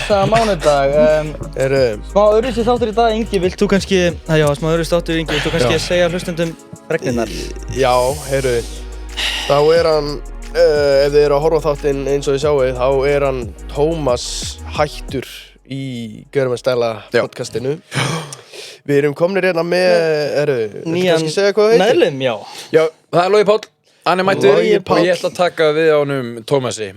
blessaðan mánudag. Smá öðruvísi þáttur í dag, Ingi, vilt þú kannski, smá öðruvísi þáttur, Ingi, vilt þú kannski segja hlustendum fregnirnar? Já, þá hann, ef þið eru að horfa á þáttinn eins og þið sjáið, þá hann Tómas hættur í Görum en Stæla podcastinu. Við erum komnir hérna með, nýjan meðlim, já. Já, það Logi Páll, hann mættur og ég ætla að taka við á honum Tómasi.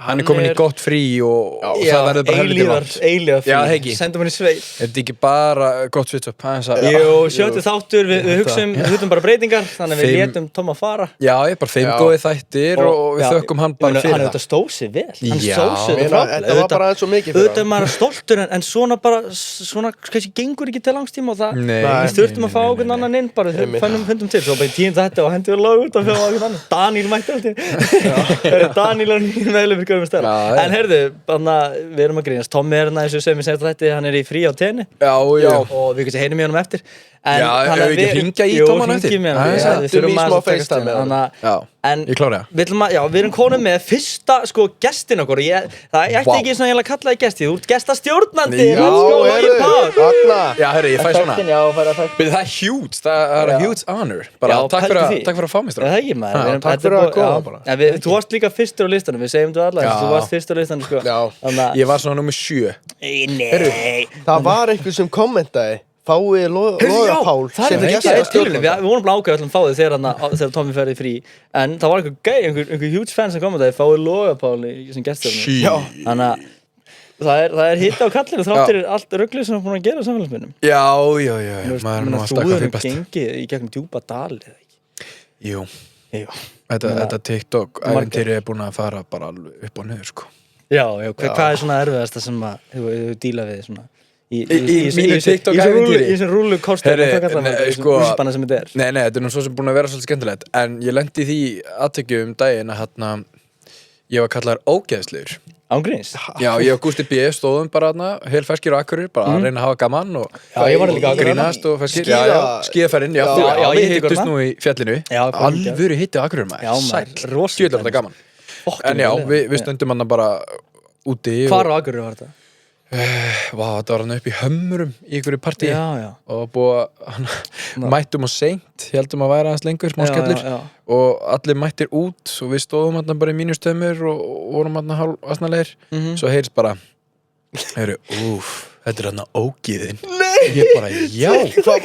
Hann komin í gott frí og það verður bara helviti langt. Eilíðar frí. Já, hegi. Sendum hann í sveit. Er þetta ekki bara gott svitsvöp? Jú, sjötti þáttur, við hugsaum bara breytingar, þannig að við létum Tóma fara. Já, bara 5 góði þættir og við þökkum hann bara fyrir það. Hann stóð sig vel. Hann Já. stóð sig frábælega. Þetta var bara aðeins svo mikið fyrir Auðvitað er maður stoltur en svona kannski gengur ekki til langstíma og það við þurftum að fá okkur annan inn bara fundum til svo bara í 10. þetta og hendi við lag út og fá okkur annan Daníl mætti alltaf Daníl er nýjum meðlum fyrir Görum en Stæla en heyrðu, við erum að grínast Tommi er hérna eins og sem ég segist þetta hann er í frí á tenni og við kannski heyrum í honum eftir ef við ekki hringja í Tóman eftir við þurfum að FaceTime en ég klára við erum konum með fyrsta gestin okkur það ætti ekki svona að kalla þig gesti þú ert gestastjórnandi já, ég fæ svona það er huge, það er a huge honor bara takk fyrir að fá mig það ekki maður takk fyrir að koma þú varst líka fyrstur á listanum við segjum þú allar þú varst fyrstur á listanum ég var svona nummer 7 það var einhver sem kommentaði fáið Loga Pál sem gestastjórnandi við vorum bara ákveð öllum fáið þegar Tommi ferði frí en það var einhver huge fan sem kommentaði fáið Loga Pál sem gestastjórnandi þannig að það er hitta á kallinu þráttir allt ruglið sem er búin að gera á samfélagsmiðlum já maður er nú að stakka því best þú gengið í gegnum djúpa dali eða ekki jú þetta TikTok ævintýri er búin að fara bara alveg upp og niður sko já hvað er svona erfiðasta sem að þú díla við svona í mínu TikTok ævintýri í þessum rúlu kostum úrspanna sem þetta er nei, þetta er nú svo sem búin að vera svolítið skemmtilegt en ég lendi því aðtekju daginn að ég var kallaður ógeðslegur ángríns já, ég og Gústi B stóðum bara hel ferskir og akkurir bara að reyna að hafa gaman og grínast og ferskir skíðaferðin, við hittust nú í fjallinu alvöru hitti á akkurir maður sæll, djöðlar þetta gaman en já, við stöndum bara úti hvar á akkurir var þetta? Þetta var hann upp í Hömrum í einhverju partí og búið mættum og seint heldum að væra hans lengur, smá skellur og allir mættir út og við stóðum bara í mínustömmur og vorum hálf asnalegir svo heyrst bara þetta er hann ógiðinn ég bara, já,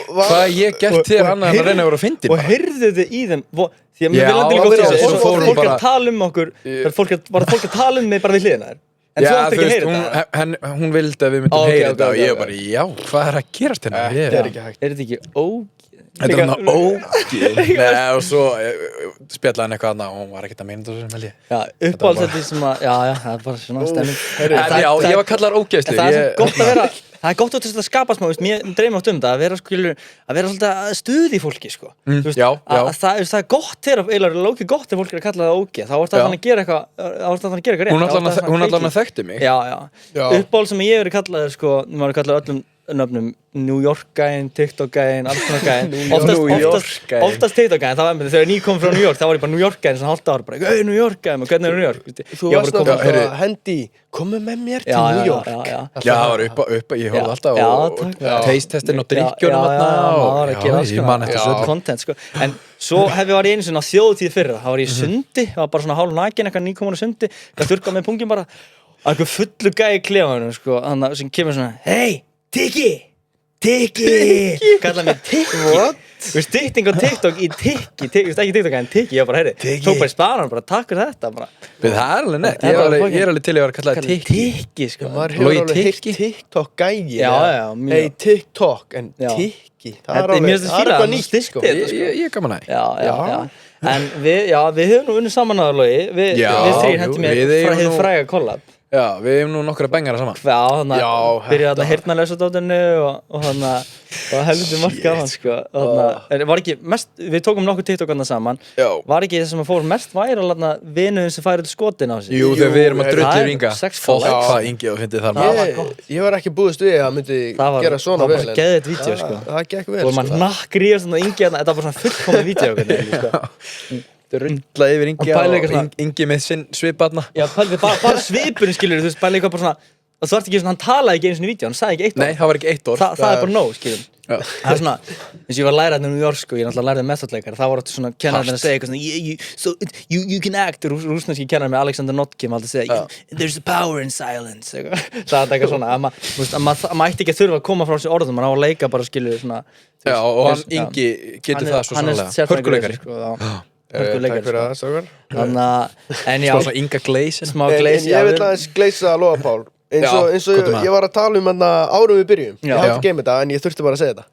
hvað ég gert þér annað en að reyna að vera að fyndin og heyrðu þið í þeim því að mér vil aldrei gótt í þessu fólk er að tala um okkur fólk er að tala um mig bara við hliðina þér en þú átt ekki að heyra þetta hún vildi að við myndum heyra þetta og ég bara, já, hvað er að gerast hérna? Þetta er ekki hægt Er þetta ekki ógeð? Þetta er hann ógeð og svo spjallaði hann eitthvað og hún var ekkert að meina þetta sem held ég Já, uppáhaldsætti sem að, það er bara svona stemming Já, ég var kallar ógeðslegur Það er gott að vera Það er gott að skapa smá, mér dreymir átt það að vera svolítið að stuði í fólki sko. Það er gott þegar lókið gott þegar fólk er að kalla það ógeð þá varst það að gera eitthvað rétt Hún allan að þekkti mig Uppáhald sem ég verið kallaði sko, maður er kallaði öllum nöfnum New York-gæinn, TikTok-gæinn, alls konar gæinn oftast TikTok-gæinn, það var þegar ég kom frá New York þá var ég bara New York-gæinn sem halda ára bara New York-gæinn, hvernig er New York? Þú varst náttúrulega að hendi komið með mér til New York Já, það var upp, ég horfði alltaf og taste-testin og drikkjunum ég man eftir svo content sko, en svo hef ég varð einu sinni á þjóðtíð fyrra þá var ég í sundi, það var bara svona hálf nakin eitthvað nýkomin á sundi, það þurrkað með pungin bara eitthvað fullu gæi í klefanum sko, sem kemur svona, hey Tikki kallaði mig Tikki stytting á TikTok í Tikki ekki TikTok en Tikki ég var bara tók bara í sparan bara takk fyrir þetta bara það er alveg nett ég er alveg til að vera kallað Tikki sko maður hefur alveg heilt TikTok gæi hey TikTok en Tikki það er eitthvað nýtt sko ég er gaman að en við höfum nú unnið saman aðalógi við þrír hendum mér fræga kollab Já, við hefum nú nokkra bengara saman Já, þannig að byrja að heyrnarlausa dótinu og þannig að helviti margt gaman sko var ekki mest, við tókum nokkuð TikTok-arna saman var ekki það sem að fór mest væral vinuðin sem færið skotin á sig Jú, þegar við erum að drullir Inga fólk hvað Ingi og fyndið þar Ég var ekki búist við að það myndi gera svona vel Það var bara geðið vídeo sko Það gekk vel og maður nakkríðast og Ingi þetta var bara svona fullkomið vídeo rundla yfir Ingi og Ingi með sinn sviparna Já, bara svipurinn skilur þú veist, bæli eitthvað bara svona og þú ert ekki hann talaði ekki einu sinni í vídeo, hann sagði ekki eitt orð. Nei, það var ekki eitt orð. Það er bara nóg, skiljum. Það er svona, eins og ég var að læra þetta í New York, sko, ég náttúrulega lærði methodleikar, það voru svona kennarinn að segja eitthvað svona, you can act, rússneski kennarinn með Alexander Notkin alltaf segja, there's a power in silence, það er eitthvað svona, að maður ætti ekki að þurfa að koma frá sér orðum, maður á að leika bara, skilju, svona. Já, og hann Ingi getur það svo sannlega, hörkuleikari. Takk fyrir það, strákar. En já, svona Inga Gleisen. Smá Gleisen. Ég vil aðeins Gleisa að lofa Pál. Eins og ég var að tala árum við byrjum. Ég hafði ekki þetta, en ég þurfti bara að segja þetta.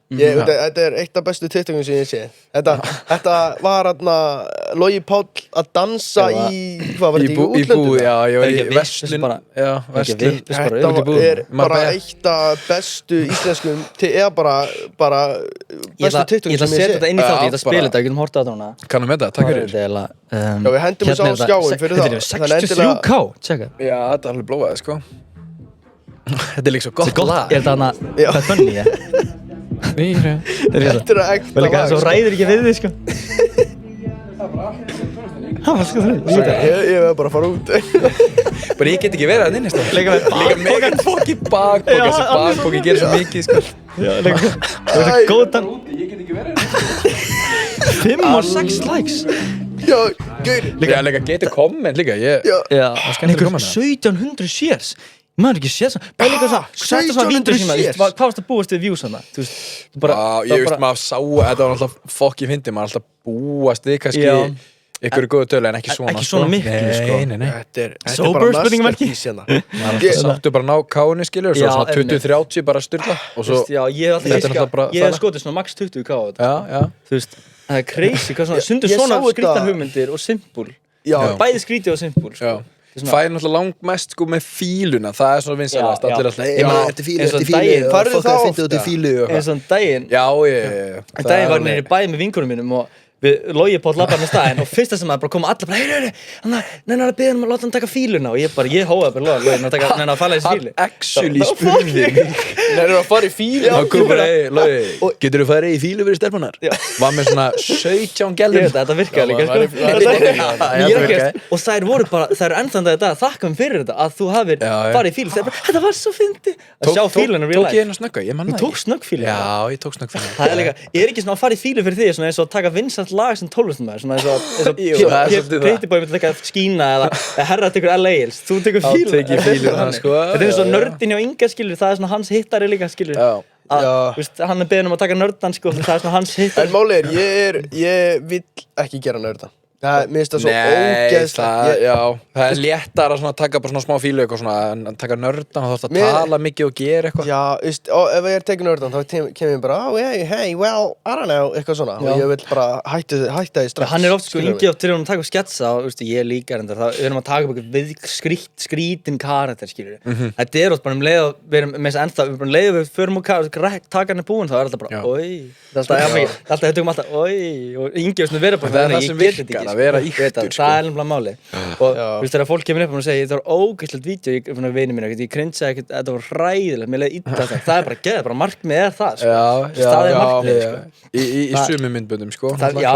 Þetta er eitt af bestu TikTokum sem ég sé. Þetta var Logi Páll að dansa í, hvað var þetta, í útlöndum? Já, ég var í verslun. Já, verslun. Þetta er bara eitt af bestu íslenskum, eða bara bestu TikTokum sem ég sé. Ég ætla að setja þetta inn í þátt, ég ætla að spila þetta, ég getum hortað á þetta núna. Kannum þetta, takk fyrir. Já, við hendum þessu á skjáin fyrir það. 63K, tjekka. Já, þetta er alveg blóðaði, sko. Þetta er líka svo gott lag. Er þetta hana, hvað er funny, ja? Þetta er að ekta lag. Svo ræður ekki við þig, sko. Ég veið bara að fara út. Bara ég get ekki verið að inni, sko. Líka mega fokki bakbók, þessi bakbóki gerir svo mikið, sko. Já, líka. Það er góðan. Ég get ekki verið. 5 og 6 likes. Já, gauð. Líka getur komment, líka. Já. 1700 shares. Maður ekki séð svona, bara líka svona víndur sína, hvað varst að búast við views hana? Þú veist, bara... Ég veist, maður sá, þetta var alltaf fokki fyndið, maður alltaf búast við kannski ykkur góðu tölu en ekki svona, ekki svona miklu, sko. Nei. Þetta er bara spurningamerki. Maður sáttu bara ná káinu, skilur, svo svona 20-30 bara styrla, og svo... Já, ég hef skotið svona max 20 ká á þetta. Já. Þú veist, það er crazy, hvað svona skrýtar hugmyndir og simpul. Bæði skrítið og simpul, sko. Fæði náttúrulega langmest sko með fíluna, það er svona vinsælast, allir alltaf eftir fílu, farðu þá ofta eins og daginn daginn var nýri bæ með vinkunum mínum og við Logi Páll labbaði með staðinn og fyrsta sem maður bara koma allir bara heyri, nennar að biðja að láta hann taka fíluna og ég hófaði bara Logi nennar að falla í þessi fílu. Actually spurði mig nennar að fara í fílu og kom bara, Logi, getur þú farið í fílu fyrir stelpunar? Var með svona 17 gælum. Þetta virkaði líka, sko. Og þær voru bara, þær eru ennþann þetta þakka mér fyrir þetta að þú hafir farið í fílu. Þetta var svo fyndið að sjá fíluna real life. Tók ég hennar snögga? Ég manna ekki. Þú tókst snöggfílu? Já, ég tók snöggfílu. Það er líka, ég er ekki svona að fara í fílu fyrir því eins og að taka vinsælt lag sem tónlistarmaður, svona eins og Pretty Boy myndi taka Skína eða Herra tekur L.A.'s, þú tekur fíluna. Þetta er eins og nördin hjá Inga, skilur, það er svona hans hittari líka, skilur. Hann er beðinn að taka nördan, sko, það er svona hans hittari. En máli ég vill ekki gera nördan. Mér finnst það svo ógeðslega. Það er léttar að taka bara svona smá fílu eitthvað svona, en taka nördan og þá þarfst að tala mikið og gera eitthvað. Já, veist, ef ég tekin nördan þá kemur ég bara, hey, well, I don't know, eitthvað svona. Og ég vil bara hætta því strax. Hann er oft sko Ingi oft til að taka sketsa og ég er líka reyndar, við erum að taka upp eitthvað skrítin karakter, skilur við. Þetta er oft bara leið að við erum með þess að ennþá, við erum leið að við förum og taka hann er búinn, þá er alltaf bara, alltaf við tökum alltaf, og Ingi veist vera bara þannig, ég get þetta ekki. Að vera yktur, sko. Það er nefnilega máli. Og þú veist þegar fólk kemur upp og segir þetta var ógeðslegt vídeo, ég fann að vinið mínu, ég cringeaði ekkert, þetta var hræðilegt, mér leiði illa þetta. Það er bara geðið, bara markmið er það, sko. Það er markmið, sko. Í sumum myndböndum, sko. Já.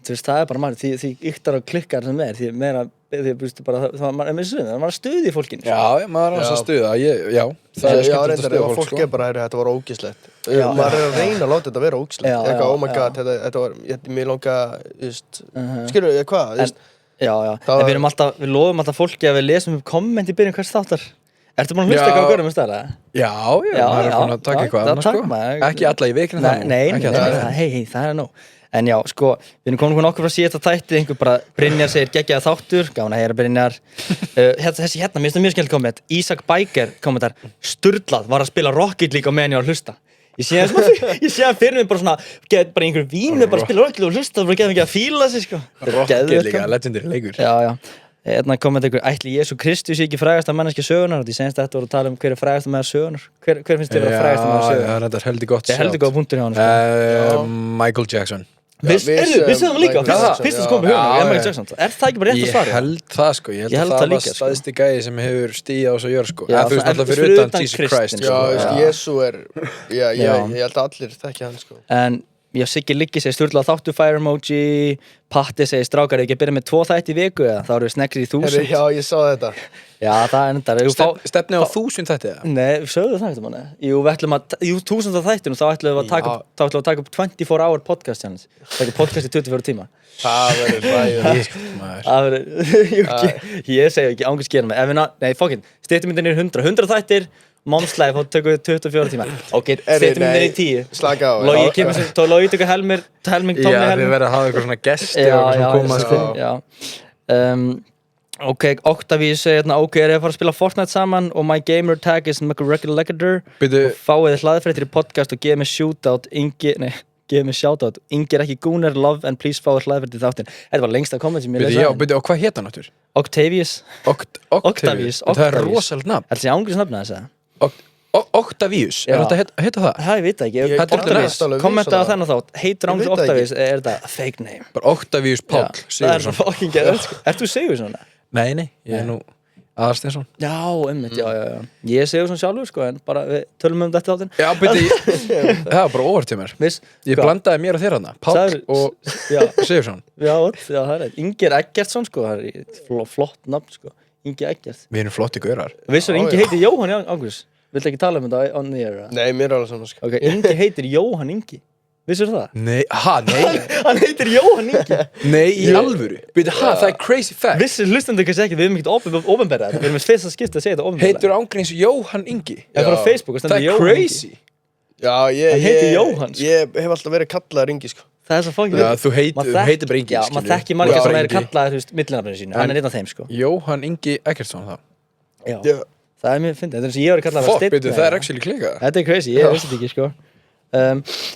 Þú veist, það er bara markmið, því yktar og klikkar sem er, því meira, því þú bara, það var að stuði í fólkinu. Já, maður er að stuða, það er skemmt að stuða fólk, fólk er bara, þetta var ógeðslegt. Maður er að reyna að láta þetta vera ógeðslegt. Eitthvað, oh my god, þetta var, mér langa, skilur, hvað, en við lofum alltaf fólki að við lesum upp komment í byrjun hvers þáttar. Ertu búin að hlusta eitthvað á Görðum stæla? Já, maður er búin að taka eitthvað annars, sko. Ekki alla í vikinu það. Nei, það er nóg. En já, sko, við erum komin okkur frá síðasta þætti, einhver bara, Brynjar segir geggjaða þáttur, gaman að heyra Brynjar. Þessi hérna, mér finnst það mjög skemmt komment, Ísak Bæker kommentar, sturlað, var að spila Rocket League á meðan ég var að hlusta. Ég sé að fyrir mig bara svona, bara einhver vínu, bara að spila Rocket League og hlusta, það bara getur ekki að fíla sig, sko. Rocket League, legendary leikur. Já. Hérna komment einhver, ætli Jesú Kristus sé ekki frægasta manneskja sögunar, og því senst þetta voru að tala hver er frægasta með sögunar. Hver finnst þér að frægasta með sögunar? Já, þetta er heldur gott. Það er heldur góð punktur hjá hann, sko. Michael Jackson. Við sögum líka, fyrst að koma í hugunum, Michael Jackson. Er það ekki bara rétt að svara? Ég held það, sko. Ég held að það var staðsti gæi sem hefur stíð á þessu jörð, sko. Þú veist alltaf fyrir utan Jesus Christ, sko. Já, Jesú er, ég held að allir þekkja hann, sko. En Já, Siggi Liggi segir sturlað þáttu fire emoji. Patti segir strákar ekki að byrja með 2 þætti í viku eða þá eru við sneggir í 1000. Já, ég sá þetta. Já, það er enda. Stefnið á 1000 þætti eða? Nei, við sögðum það ekkert manni. Jú, við ætlum að, 1000 þættin og þá ætlum við að taka upp 24 hour podcast challenge. Taka podcast í 24 tíma. Það verður ræður. Það verður, ég segi ekki ángurs gera mig. Nei, fokkin, stýttumyndin er 100 þættir. Momslæði, þá tökum við 24 tíma. Ok, setjum við í 10. Slaka á. Logi tökur helming, Tommy helming. Já, við verðum að hafa eitthvað svona gesti og svona koma sko. Já. Ok, Octavius segir hérna, ok, ég að fara að spila Fortnite saman og my gamer tag is McRegular. Og fáið þið hlaðfréttir í podcast og gefa mig shoutout, gefa mig shoutout. Ingi er ekki Gunnar, love and please fáið hlaðfréttir í þáttinn. Þetta var lengsta komment sem ég lesa. Já, og hvað hétt hann áttur? Octavius. Octavius. Það er rosalega nafn. Það sé ángriðs nafna þess að. Octavius, er þetta að heita það? Það, ég veit ekki. Octavius, kommenta á þennan þátt. Heitir ángriðs Octavius, er þetta fake name? Bara Octavius Páll Sigurðsson. Það er fucking geðvægt. Ert þú Sigurðsson? Nei, ég er nú Aðarsteinsson. Já, einmitt, já. Ég er Sigurðsson sjálfur, sko, en bara við tölum þetta þáttinn. Já, það var bara óvart til mér. Ég blandaði mér og þér þarna. Páll og Sigurðsson. Já, það er rétt. Ingi Eggertsson, sko, það er flott nafn, sko. Ingi Eggert. Við erum flotti gaurar. Vissur, Ingi heitir Jóhann Ángurs. Viltu ekki tala þetta on the air? Nei, mér er alveg saman, sko. Ok, Ingi heitir Jóhann Ingi. Vissur það? Nei, nei. Hann heitir Jóhann Ingi. Nei, í alvöru. Það er crazy fact. Vissur hlustendur kannski ekki, við erum ekkert ofinberað þetta. Við erum með fyrsta skipti að segja þetta ofinberað. Heitur ángríns Jóhann Ingi? Það er á Facebook og stendur Jóhann Ingi. Það er crazy. Já, hann heitir Jóhann, sko. Ég hef alltaf verið kallaður Ingi, sko. Það er svo fucking þú heitir bara Ingi, já, maður þekkir margir sem er kallaður, millinafninu sínu. Hann er einn af þeim, sko. Jóhann Ingi Eggertsson, þá. Já. Það er mjög fyndið, þetta er eins og ég var kallað að Fuck, byrju, það er actually klika. Þetta er crazy, ég veist þetta ekki, sko.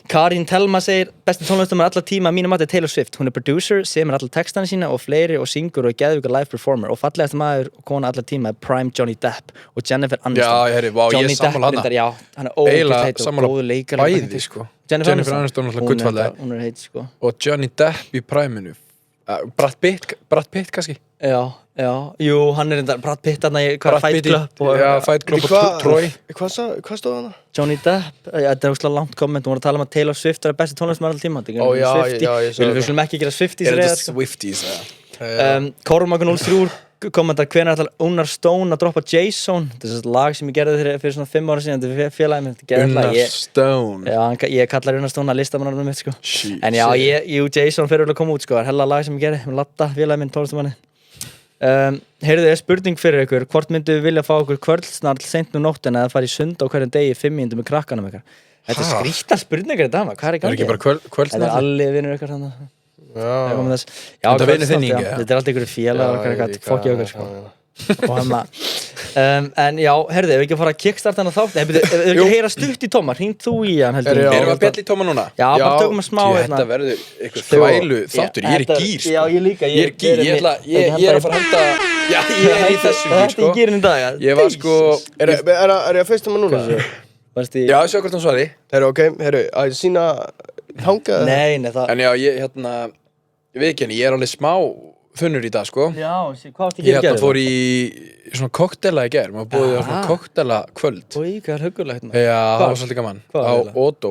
Karin Telma segir, besti tónlistamæður alla tíma að mínu mati er Taylor Swift. Hún er producer, semur alla textana sína og fleiri og syngur og er geðveikur live performer. Og fallegasti maður og kona alla tíma er Prime Johnny Depp og Jennifer Aniston. Já, ég er sammála hana. Já, hann er ógeðslega heit og góður leikari. Bæði, sko. Jennifer Aniston er náttúrulega gullfalleg. Hún er heit, sko. Og Johnny Depp í Primeinu. Brad Pitt kannski. Já, jú, hann er enda Brad Pitt þarna í Fight Club og Fight Club og Troy. Hvað stóð hana? Johnny Depp, þetta er óslega langt komment, hún var að tala um að Taylor Swift er besti tónlistamæður alltíma. Já, við skulum ekki gera Swifties reyðar. Er þetta Swifties, Kormagun 03 kommentar, hvenær ætlar Unnar Stone að droppa Jason? Þetta er svona lag sem ég gerði fyrir svona 5 ára síðan, þetta er félagið mitt. Unnar Stone? Já, ég kallar Unnar Stone að listamannarinn mitt, sko. En já, Jason fyrir að koma út, sko, það er hella lag sem ég gerði, með Latta, félagið minn, tónlistamanni. Heyrðu, spurning fyrir ykkur, hvort myndu við vilja fá okkur kvöldsnarl seint nú nóttina eða fara í sund á hverjum degi 5 mínútur með krakkanum ykkar? Þetta er skrýttar spurningar í dag, hvað er í gangi? Það er ekki bara kvöldsnarl? Þetta er allir vinnur ykkar þannig. Já, þetta vinnur þinn Ingi. Þetta er alltaf ykkur félag og eitthvað, fokkja okkur, sko. En já, heyrðu, ef við ekki að fara að kickstarta hann á þátt, ef við ekki að heyra stutt í Tóma, hringt þú í hann heldur. Erum við að bjalla í Tóma núna? Já, bara tökum að smá hérna. Þetta verður eitthvað þvælu þáttur, ég er í gír, sko. Já, ég líka. Ég er í gír, ég er að fara að henda, já, ég er í þessum gír, sko. Þetta er í gírinn í dag, ég var sko. Er ég að feista maður núna? Já, sjá hvort hann svari. Herru, að sína hanga? Nei, það. En já, ég veit ekki henni, ég er alveg smá þunnur í dag, sko. Já, hvað varst ekki að gera? Ég fór í svona koktela í gær, maður búið á svona koktela kvöld. Og hvað er huggulegt maður? Já, það var svolítið gaman. Á Ódó.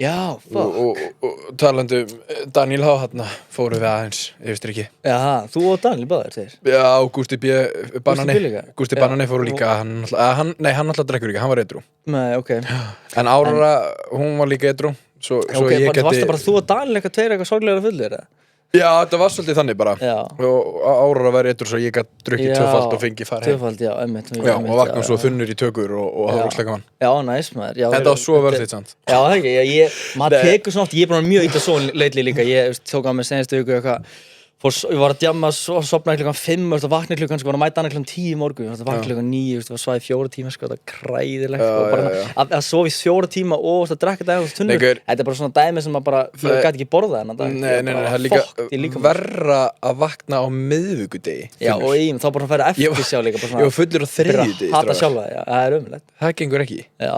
Já, fuck. Og talandi Daniel Há hérna fóru við aðeins, ég veist ekki. Já, þú og Daniel báðir þeir? Já, Gústi Banani fóru líka, hann alltaf drekkur ekki, hann var edrú. Nei, ok. En Ára, hún var líka edrú. Ok, varst það bara þú og Daniel eitthvað tveir eitthvað sorglega fullir, eða? Já, þetta var svolítið þannig bara. Og Ára var edrú svo ég gæti drukkið tvöfald og fengið fara heim. Tvöfald, já, einmitt. Já, og vaknum svo þunnur í tökur og það var óslega gaman. Já, næs maður. Þetta var svo verðið, sant? Já, það ekki, maður tekur svona oft, ég er bara mjög illa svo lately líka, ég tók á mig senstu viku eitthvað. Ég var að djamma og sofnaði klukkan 5 og vaknaði klukkan, var að mæta hana klukkan 10 í morgun, vaknaði klukkan 9, var svæði 4 tíma, það var kræðilegt og bara að sofa í 4 tíma og að drekka þetta eitthvað tunnur, þetta er bara svona dæmi sem maður bara, ég gæti ekki borða þennan dag. Nei, það er líka verra að vakna á miðvikudegi. Já, og þá bara að færa eftirsjá líka, bara svona. Ég var fullur á þriðjudegi. Hata sjálfa þig, það er ömurlegt. Það gengur ekki. Já.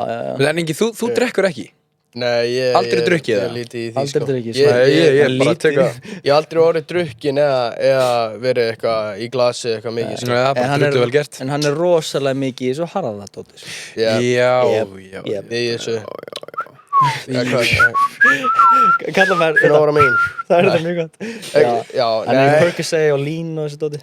En Ingi, þú drekkur ekki? Nei, aldrei drukkið það? Ég líti í því, sko. Aldrei drukkið, sko. Ég er bara að teka. Ég hef aldrei orðið drukkin eða verið eitthvað í glasi eitthvað mikið, sko. Já, bara drukkið vel gert. En hann er rosalega mikið í þessu harðadóti, sko. Já. Í þessu. Kalla mér Flóra mín. Það þetta mjög gott. Já, en í Percocet og Lean og þessu dóti.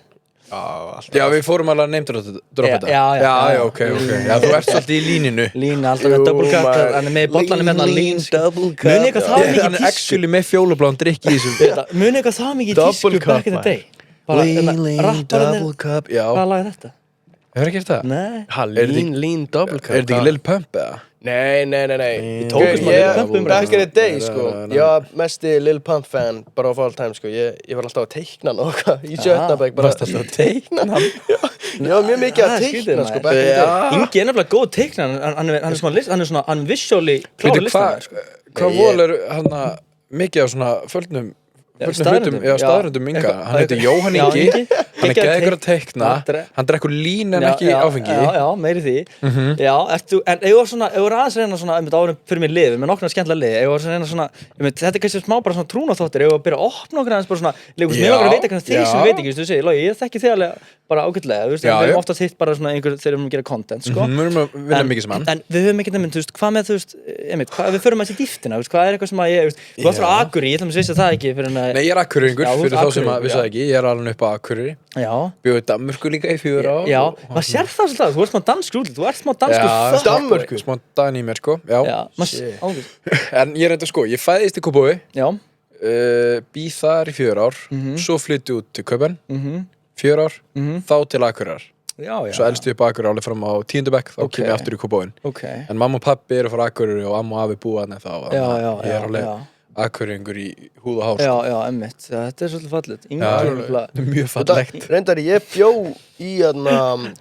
Já, við fórum alveg að name-droppa þetta. Já, ok. Já, þú ert svolítið í líninu. Lean, alltaf með double cup, hann með í bollanum hérna, Lean, double cup. Muni eitthvað það mikið Hann actually með fjólubláðan drikk í þessu. Muni eitthvað það mikið tísku back in the day. Lean, double cup, já. Hvað lag þetta? Hefur ekki eftir það? Nei. Lean, double cup. Er þetta ekki Lil Pump, eða? Nei. Við tókum smá Lil Pump Back in the day, sko. Ég var mesti Lil Pump fan bara of all time, sko. Ég var alltaf að teikna hann og eitthvað í Sjötnabæk. Varst alltaf að teikna hann? Ég var mjög mikið að teikna, sko, back in the day. Ingi er nefnilega góð teiknar, hann er svona, hann visually kláður listan, sko. Hvað vol hann mikið á svona földnum staðröndum Inga, hann heitir Jóhann Ingi, hann er geðveikur að teikna, hann drekkur Lín en ekki áfengi. Já, meiri því. Já, en ég var aðeins reyna svona, árum fyrir mér lið, með nokkuna skemmtilega lið, ég var reyna svona, þetta er kannski smá bara svona trúnaþáttir, ég var að byrja að opna okkur aðeins bara svona, mér langar að veita hvernig þeir sem veit ekki, þú segir, Logi, ég þekki þig alveg bara ágætlega, við erum oftast hitt bara svona einhver þegar við erum að gera content, sko. Við erum að vinna mikið saman. En við höfum ekki nefnt, hvað með, við förum að þessi dýftina, hvað er eitthvað sem að ég, þú varst frá Akureyri, ég ætla að vissi það ekki fyrir en að... Nei, ég er Akureyringur, fyrir þá sem að vissi það ekki, ég er alveg upp á Akureyri. Já. Bjóði í Danmörku líka í 4 ár. Já, maður sér það svolítið, þú ert smá danskur útlit, þú ert smá danskur Danmörku. Smá Dan í mér, sko, já. En ég reynda sko, ég fæðist í Kópavogi, býð þar í 4 ár, svo flytti út til Köpen, 4 ár, þá til Akureyrar. Svo elst ég upp á Akureyri alveg fram á 10. bekk, þá kem ég aftur í Kópavoginn. En mamma og pappi eru frá Akureyri og amma og afi búa þarna þá. Ég er alveg Akureyringur í húð og hár. Já, emmitt. Þetta er svolítið fallegt. Þetta er mjög fallegt. Reyndar, ég bjó í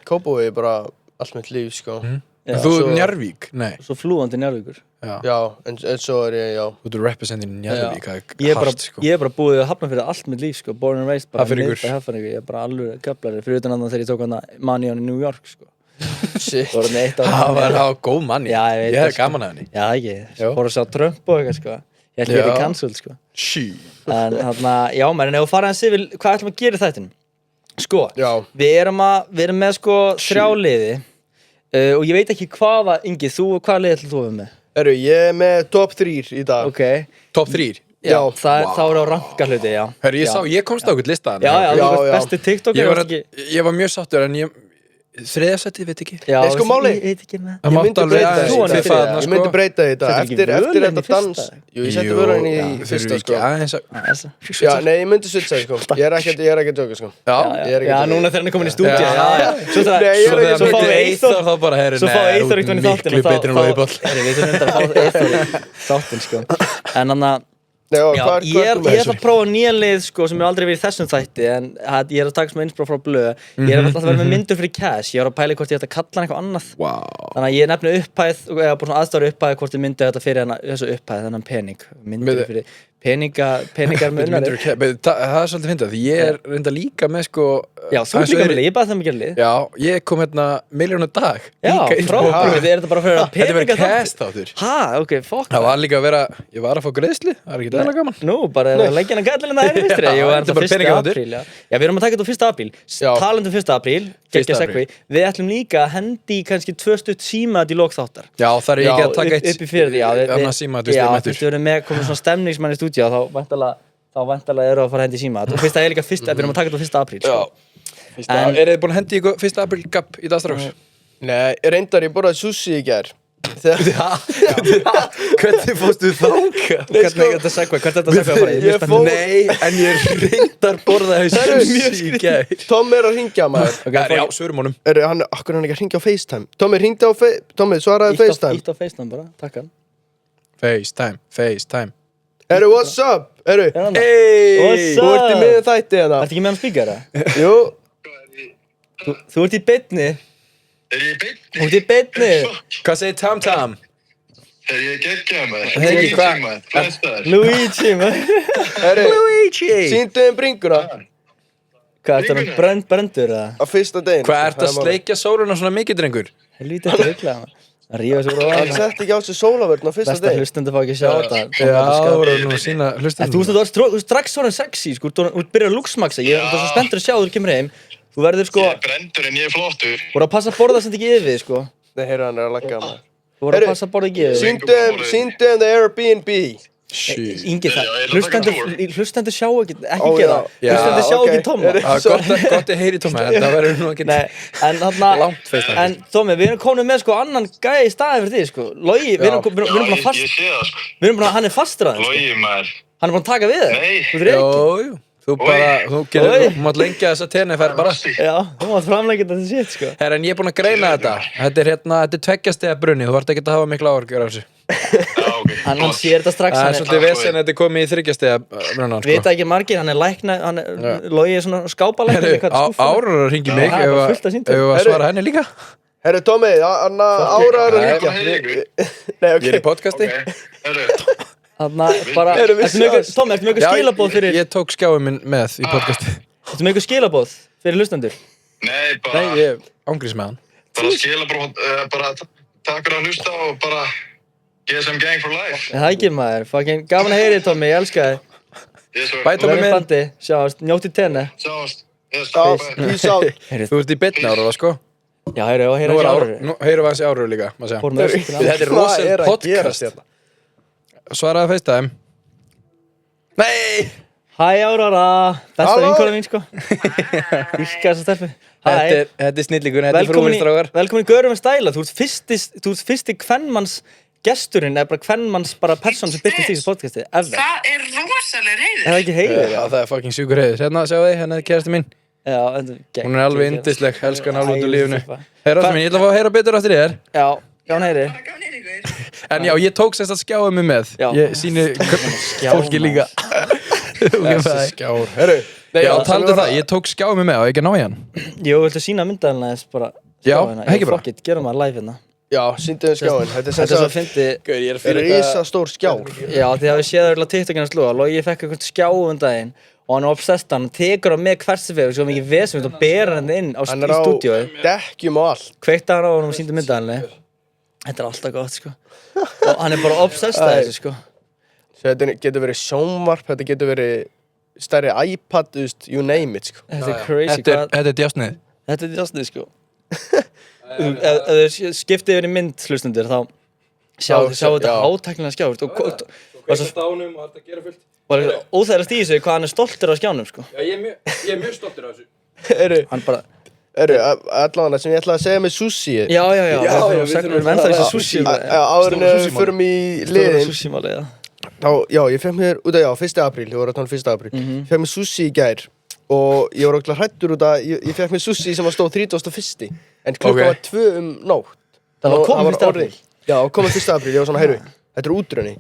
Kópavogi bara allt mitt líf, sko. Þú er Njarðvík? Nei. Svo flúandi Njarðvíkur. Já, en svo er ég, já. Þú ert representin Njarðvík, það er hart, sko. Ég er bara búið að hafna fyrir allt mitt líf, sko. Born and raised, bara mitt að Hafnarfirði. Ég er bara alveg göflari, fyrir utan annan þegar ég tók hana Money on í New York, sko. Shit. Það var góð manni. Já, ég veit. Ég hef gaman að henni. Já, ekki. Fór að sjá Trump og eitthvað, sko. Ég held ég ekki cancelled, sko. En þarna, já, menn, ef við fara eins yfir, hvað ætlum að gera í þættinum? Sko, við erum með, sko, 3 liði. Og ég veit ekki hvaða, Ingi, hvaða lið ætlum þú að vera með? Ég er með top 3 í dag. Ok. Top 3? Já, þá er á ranka hluti, já. Herri, ég komst á okkur listaðan. Já, þú varst besti TikToker. Ég var mjög sáttur, en þriðasætti, veit ekki. Já, sko máli. Ég veit ekki með. Ég myndi breyta þetta. Eftir þetta dans. Jú, ég setti vörðan í fyrsta, sko. Já, nei, ég myndi switcha, sko. Ég er ekki að joka, sko. Já, núna þegar hann er komin í stúdíu. Svo fáið Eithor þá bara, herri, nei, miklu betri en Lóðibóll. Við þurfum að fá Eithor í þáttinn, sko. En hann að Já, ég ætla að prófa nýja lið, sko, sem ég aldrei verið í þessum þætti, en ég er að taka smá innspróf frá Blöð. Ég er alltaf að vera með myndur fyrir cash. Ég var að pæla hvort ég ætti að kalla hann eitthvað annað. Þannig að ég nefni upphæð, eða bara svona aðstáru upphæð hvort ég myndi þetta fyrir þessu upphæð, þennan pening. Myndur fyrir peningar munnari. Það er svolítið fyndið, því ég er reynda líka með, sko... Já, þú ert líka með lið, ég baði það mikið lið. Já, ég kom hérna miljónu dag. Já, frábært, er þetta bara fyrir að peninga þetta verið cast þáttur. Ok, fuck. Það var líka að vera, ég var að fá greiðslu, það er ekki dæla gaman. Nú, bara að leggja hann að gætlinna það henni vistri. Jú, þetta er bara 1. apríl, já. Já, við erum að taka þetta á 1. apríl. Talandi 1. apríl, geggja segvi. Við ætlum líka að hendi kannski 2 stutt símat í lok þáttar. Já, það er ekki að taka eitt upp í fyrir því, þá væntalega eru að fara að hendi í símat og fyrsta er líka við erum að taka þetta á 1. apríl, sko. Er þið búin að hendi ykkur 1. apríl gapp í dagstráks? Nei, reyndar ég borðaði sushi í gær. Hvernig fórstu þangað? Hvernig þetta segva? Hvert þetta segva að fara? Nei, en ég reyndar borðaði sushi í gær. Tom er að hringja, maður. Já, svörum honum. Akkur er hann ekki að hringja á FaceTime? Tommi, svaraði FaceTime. Ítt á FaceTime bara, takk hann. FaceTime. What's up? Hey! Þú ert í miðjum þætti hérna. Ertu ekki með hann spíkara? Jú. Þú ert í beinni. Er ég í beinni? Þú ert í beinni. Hvað segir Tam? Er ég geggjað, maður? Luigi, maður. Luigi! Sýndu þeim bringuna. Hvað, ertu hann brendur, eða? Á fyrsta daginn. Hvað, ertu að sleikja sóluna svona mikið, drengur? Helvítið þetta rugglega, maður. Það rífa sig úr á það. Það setti ekki á sig sólavörn á fyrsta daginn. Besta hlustendur fá ekki að sjá þetta. Já, það voru nú að sína hlustendur. Þú ert strax svona sexy, sko. Þú byrjar að luxmaxa. Ég er svo spenntur að sjá þú kemur heim. Þú verður, sko... Ég er brendur en ég er flottur. Þú voru að passa að borða sem þetta ekki yfir, sko. Nei, heyrðu hann er að lagga maður. Þú voru að passa að borða ekki Sýndum the Airbnb Ingi hlustendur sjá ekki gera hlustendur sjá ekki Tóma Gott að heyri Tóma þetta verður nú ekki langt feist en Tómi, við erum komin með sko annan gæja í staði fyrir því sko Logi, við erum bara fast við erum bara, hann er fastur aðeins Logi maður hann er búin að taka við þér Jú Þú mátt lengja þessa tenniferð bara Já, þú mátt framleggja þetta shit sko Herra, en ég er búin að greina þetta Þetta er 2 stiga brunni, þú þarft ekki að hafa mikla áhyggjur af þessu Hann sér þetta strax Það er svolítið vesen að þetta er komið í 3 stiga brunnan sko. Vita ekki margir, hann er lækna Logi er svona skápalæknir Árar hringi mig ef að svara henni líka Herru Tómi, Árar hringja Ég er í podcasti Þannig bara, Tómi, ertu með eitthvað skilabóð fyrir Ég tók skjáum minn með í podcasti Ertu með eitthvað skilabóð fyrir hlustendur? Nei, bara ég ángrís með hann Bara skilabóð, bara takk fyrir að hlusta og bara GSM Gang for life Það ekki maður, fucking gaman að heyri Tómi, ég elska þig Bæ Tómi minn Sjáast, njótt í tenni Peace out Þú ert í beinni ára sko Já, heyru Árar Nú heyrum við hans í Árar líka Þetta er rosalega podcast Svaraði FaceTime Nei Hæ Árara Besta vinkona mín sko Íska þessa stelpu Þetta er snillingur, þetta er frúinstrákar Velkomin í Görum með stæla Þú ert fyrsti kvenmanns gesturinn eða bara kvenmanns bara persón sem byrtist í þessu podcasti ever. Það er rosalega heiður. Það er ekki heiður. Já, það er fucking sjúkur heiður. Hérna, sjáu þið, hérna er kærasti mín. Já, hún er alveg yndisleg, elskar hann alveg út úr lífinu. Heyra það mín, ég ætla að fá að heyra betur eftir þér. Já, hann heyri. En já, ég tók sérst að skjáa mig með. Ég sýni fólki líka. Þessi skjár. Herru, já, taldu það, ég tók skjáa mig með og ekki ná í hann. Jú, viltu sína myndaðalina þess bara? Já, ekki bara. Fuck it, gerum maður live hérna. Já, sýndu þið skjáin. Þetta er sem sagt, er risastór skjár. Já, því að við séð örugglega TikTokina slúga. Logi fekk eitthvað skjá daginn og hann er obsessed hann tekur hann með hversifegu svo mikið vesum og ber hann inn í stúdíói. Hann er á dekkjum og allt. Kveikti hann á hann og sýndi myndaðalina. Þetta er alltaf gott, sko. Og hann er bara obsessed að þessu, sko. Þetta getur verið sjónvarp, þetta getur verið stærri iPad, you name it, sko. Þetta er crazy. Þetta er djásnið. Þetta er djásnið, sko. Ef þau skiptið yfir í mynd hlustundir þá sjá þetta átæknilega skjá og svo stánum og þetta gera fullt og það er óþægilegast í þessu hvað hann er stoltur af skjánum sko. Já, ég er mjög stoltur af þessu hann bara allavega sem ég ætlaði að segja með sushi já við erum ennþá þessi sushi áður en við förum í liðin þá, já, ég fekk mér út af 1. apríl, ég voru að tala 1. apríl ég fekk mér sushi í gær og ég var okkur hræddur út að ég fekk mér sushi sem stóð 31. En klukkan var 2 nótt. Það var komið 1. apríl? Já, komið 1. apríl, ég var svona, heyrðu, þetta er útrunni.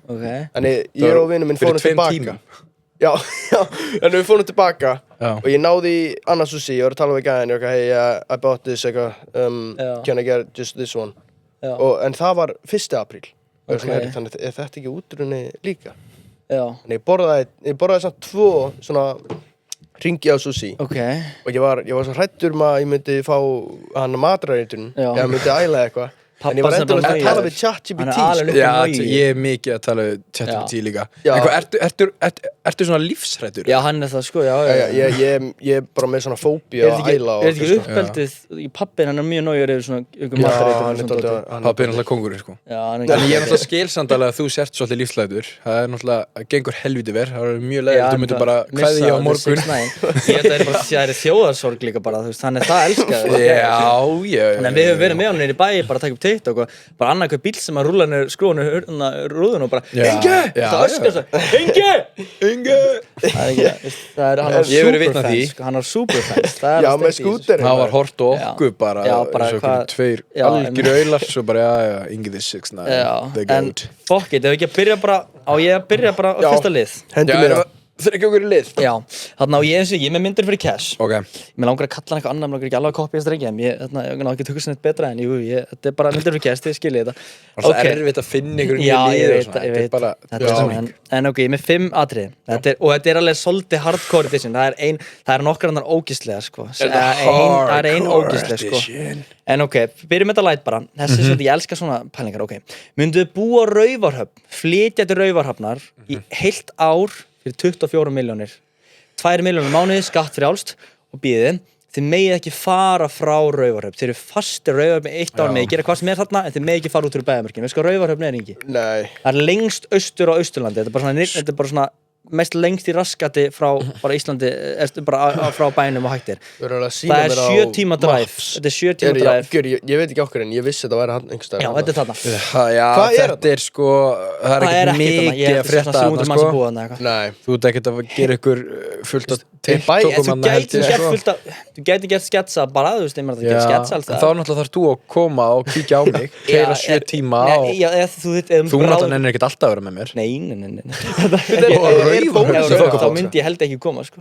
Þannig ég og vinur minn fórum tilbaka. Já, en við fórum tilbaka og ég náði í annað sushi, ég var að tala við gæðin, ég var hey, I bought this, can I get just this one? En það var 1. apríl. Þannig er þetta ekki útrunni líka? Já. En ég borðaði samt 2 svona hringi á sushi og ég var svo hræddur að ég myndi fá hann matræðitun eða myndi æla eitthvað en ég var endur að tala við ChatGPT Já, ég er mikið að tala við ChatGPT líka En ertu svona lífshræddur? Já, hann er það sko, já Ég er bara með svona fóbía að æla Er þetta ekki uppeldið í pappin, hann er mjög nógur yfir svona ykkur matræðitun Pappin er náttúrulega kongurinn sko En ég er náttúrulega skilsandalega að þú sért svolítið lífshræddur Það er náttúrulega, gengur helviti verð Það er mjög leiðilegt, þú myndir bara kveðja á morgun Ég held að það er þjóðarsorg líka bara, hann er það elskaður En við höfum verið með honum í bæ bara að taka upp TikTok og bara annað hver bíl sem að rúla niður skrúinu rúðun og bara Inge! Það öskar það Inge! Það er hann var superfans Já, með skúter Það var hort og okkur bara eins og okkur 2 algjör auðlar svo bara Inge the 6ix9ine En fuck it, ef ekki að byrja bara á ég að byrja bara á fyrsta lið Hendur mér að Þeir ekki okkur í lið Já, þarna á ég með myndir fyrir cash Mér langar að kalla hann eitthvað annað, mér langar ekki alveg að kopja þess drengi en ég ná ekki að tökja sér neitt betra en þetta er bara myndir fyrir cash, þið skiljið þetta Það er erfitt að finna ykkur nýja lið ég veit En ok, ég með 5 atriði og þetta er alveg svolítið hardcore edition það er nokkar annar ógeðslega sko Það er ein ógeðslega sko En ok, byrjum þetta light bara Þessi er svolítið, ég elska svona pælingar, ok Mynduðu búa á Raufarhöfn, flytja til Raufarhafnar í heilt ár fyrir 24 milljónir 2 milljónir mánuði, skattfrjálst og bíðið þið megið ekki fara frá Raufarhöfn, þið eru fastir Raufarhöfn í 1 ár, megið gera hvað sem þarna, en þið megið ekki fara út úr bæjarmörkin. Veist hvað Raufarhöfn Ingi? Nei. Það lengst austur á Austurlandi, þetta er bara svona mest lengst í raskati frá bara Íslandi, bara frá bænum og hættir. Það er 7 tíma drive. Þetta er 7 tíma drive. Ég veit ekki okkur en ég vissi þetta væri hann einhverstaðar. Já, þetta er þarna. Já, þetta er sko, það er ekkert mikið að frétta þarna, sko. Nei. Þú ert ekkert að gera ykkur fullt af TikTokum þarna held ég, sko. Þú gæti gert sketsa bara, þú veist, það gert sketsa alls það. Þá náttúrulega þarf þú að koma og kíkja á mig, keyra 7 tíma og þú náttúrulega nennir ekkert alltaf að vera með mér. Nei. Þá myndi ég held ekki koma sko.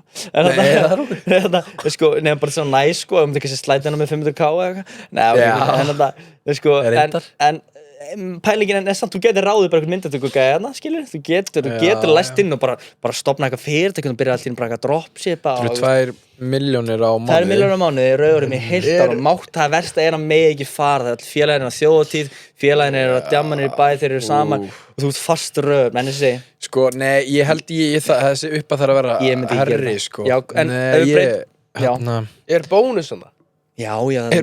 Sko, nefnum bara svona næs sko, myndi ekki slæta hennar með 500k eða eitthvað. En pælingin er samt, þú getur ráðið bara einhvern myndatöku gæðana, skilur, þú getur læst inn og bara stofna eitthvað fyrirtæki og byrja allir bara að dropshipa. Það eru 2 milljónir á mánuði. 2 milljónir á mánuði, Raufarhöfn í heilt ár og mátt það versta er að megi ekki fara, það er félagin á þjóðatíð, félagin er að djamma niður í bæ, þeir eru saman og þú ert fast Raufarhöfn, en þessi. Sko, nei, ég held þessi uppa þarf að vera herri, sko. Já, en er bónus svona? Já, það er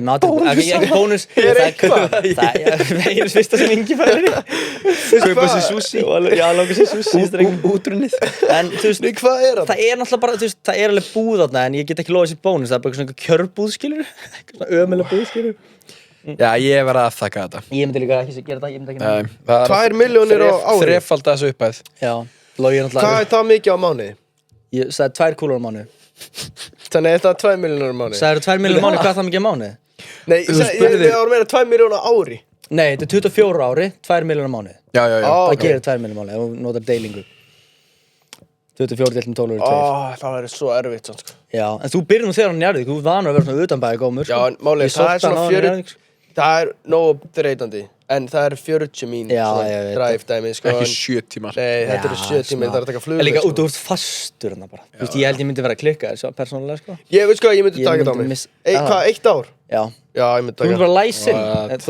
ekki bónus. Það er fyrsta sem Ingi fælir í. Kaupa sér sushi. Já, langar sér sushi. Útrunnið. En þú veist, hvað er það? Það er náttúrulega bara, þú veist, það er alveg búð þarna en ég get ekki lofað sér bónus. Það er bara svona kjörbúð, skilur. Svona ömulega búð, skilur. Já, ég verð að afþakka þetta. Ég myndi líka ekki gera það, 2 milljónir á ári. Þrefalda þessu upphæð. Já, Logi náttúrulega. Hvað er það mikið á mánuði? Ég sagði 2 kúlur á mánuði. Þannig að þetta er 2 milljónir á mánuði. Sagði 2 milljónir á mánuði, hvað er það mikið á mánuði? Nei, ég var meira 2 milljónir á ári. Nei, þetta er 24 ári, 2 milljónir á mánuði. Já. Það gerir 2 milljónir á mánuði, ef þú notar deilingu. 24 delt 12 eru 2. Það verður svo erfitt svona sko. Já, en þú byrjar nú þegar á Njarðvík, þú vanur að vera svona utanbæði gómur sko. Já, en málið, það er svona 40, það er nógu þreytandi. En það er 40 mín drive dæmi sko. Ekki 7 tímar. Nei, þetta eru 7 tímar, það er að taka flugvél. En líka út, þú ert fastur hérna bara. Þú veist, ég held ég myndi vera að klikka þér persónulega sko. Ég veit sko, ég myndi taka þetta á mig. Hvað, 1 ár? Já. Já, ég myndi taka. Þú myndi bara læsinn. Já,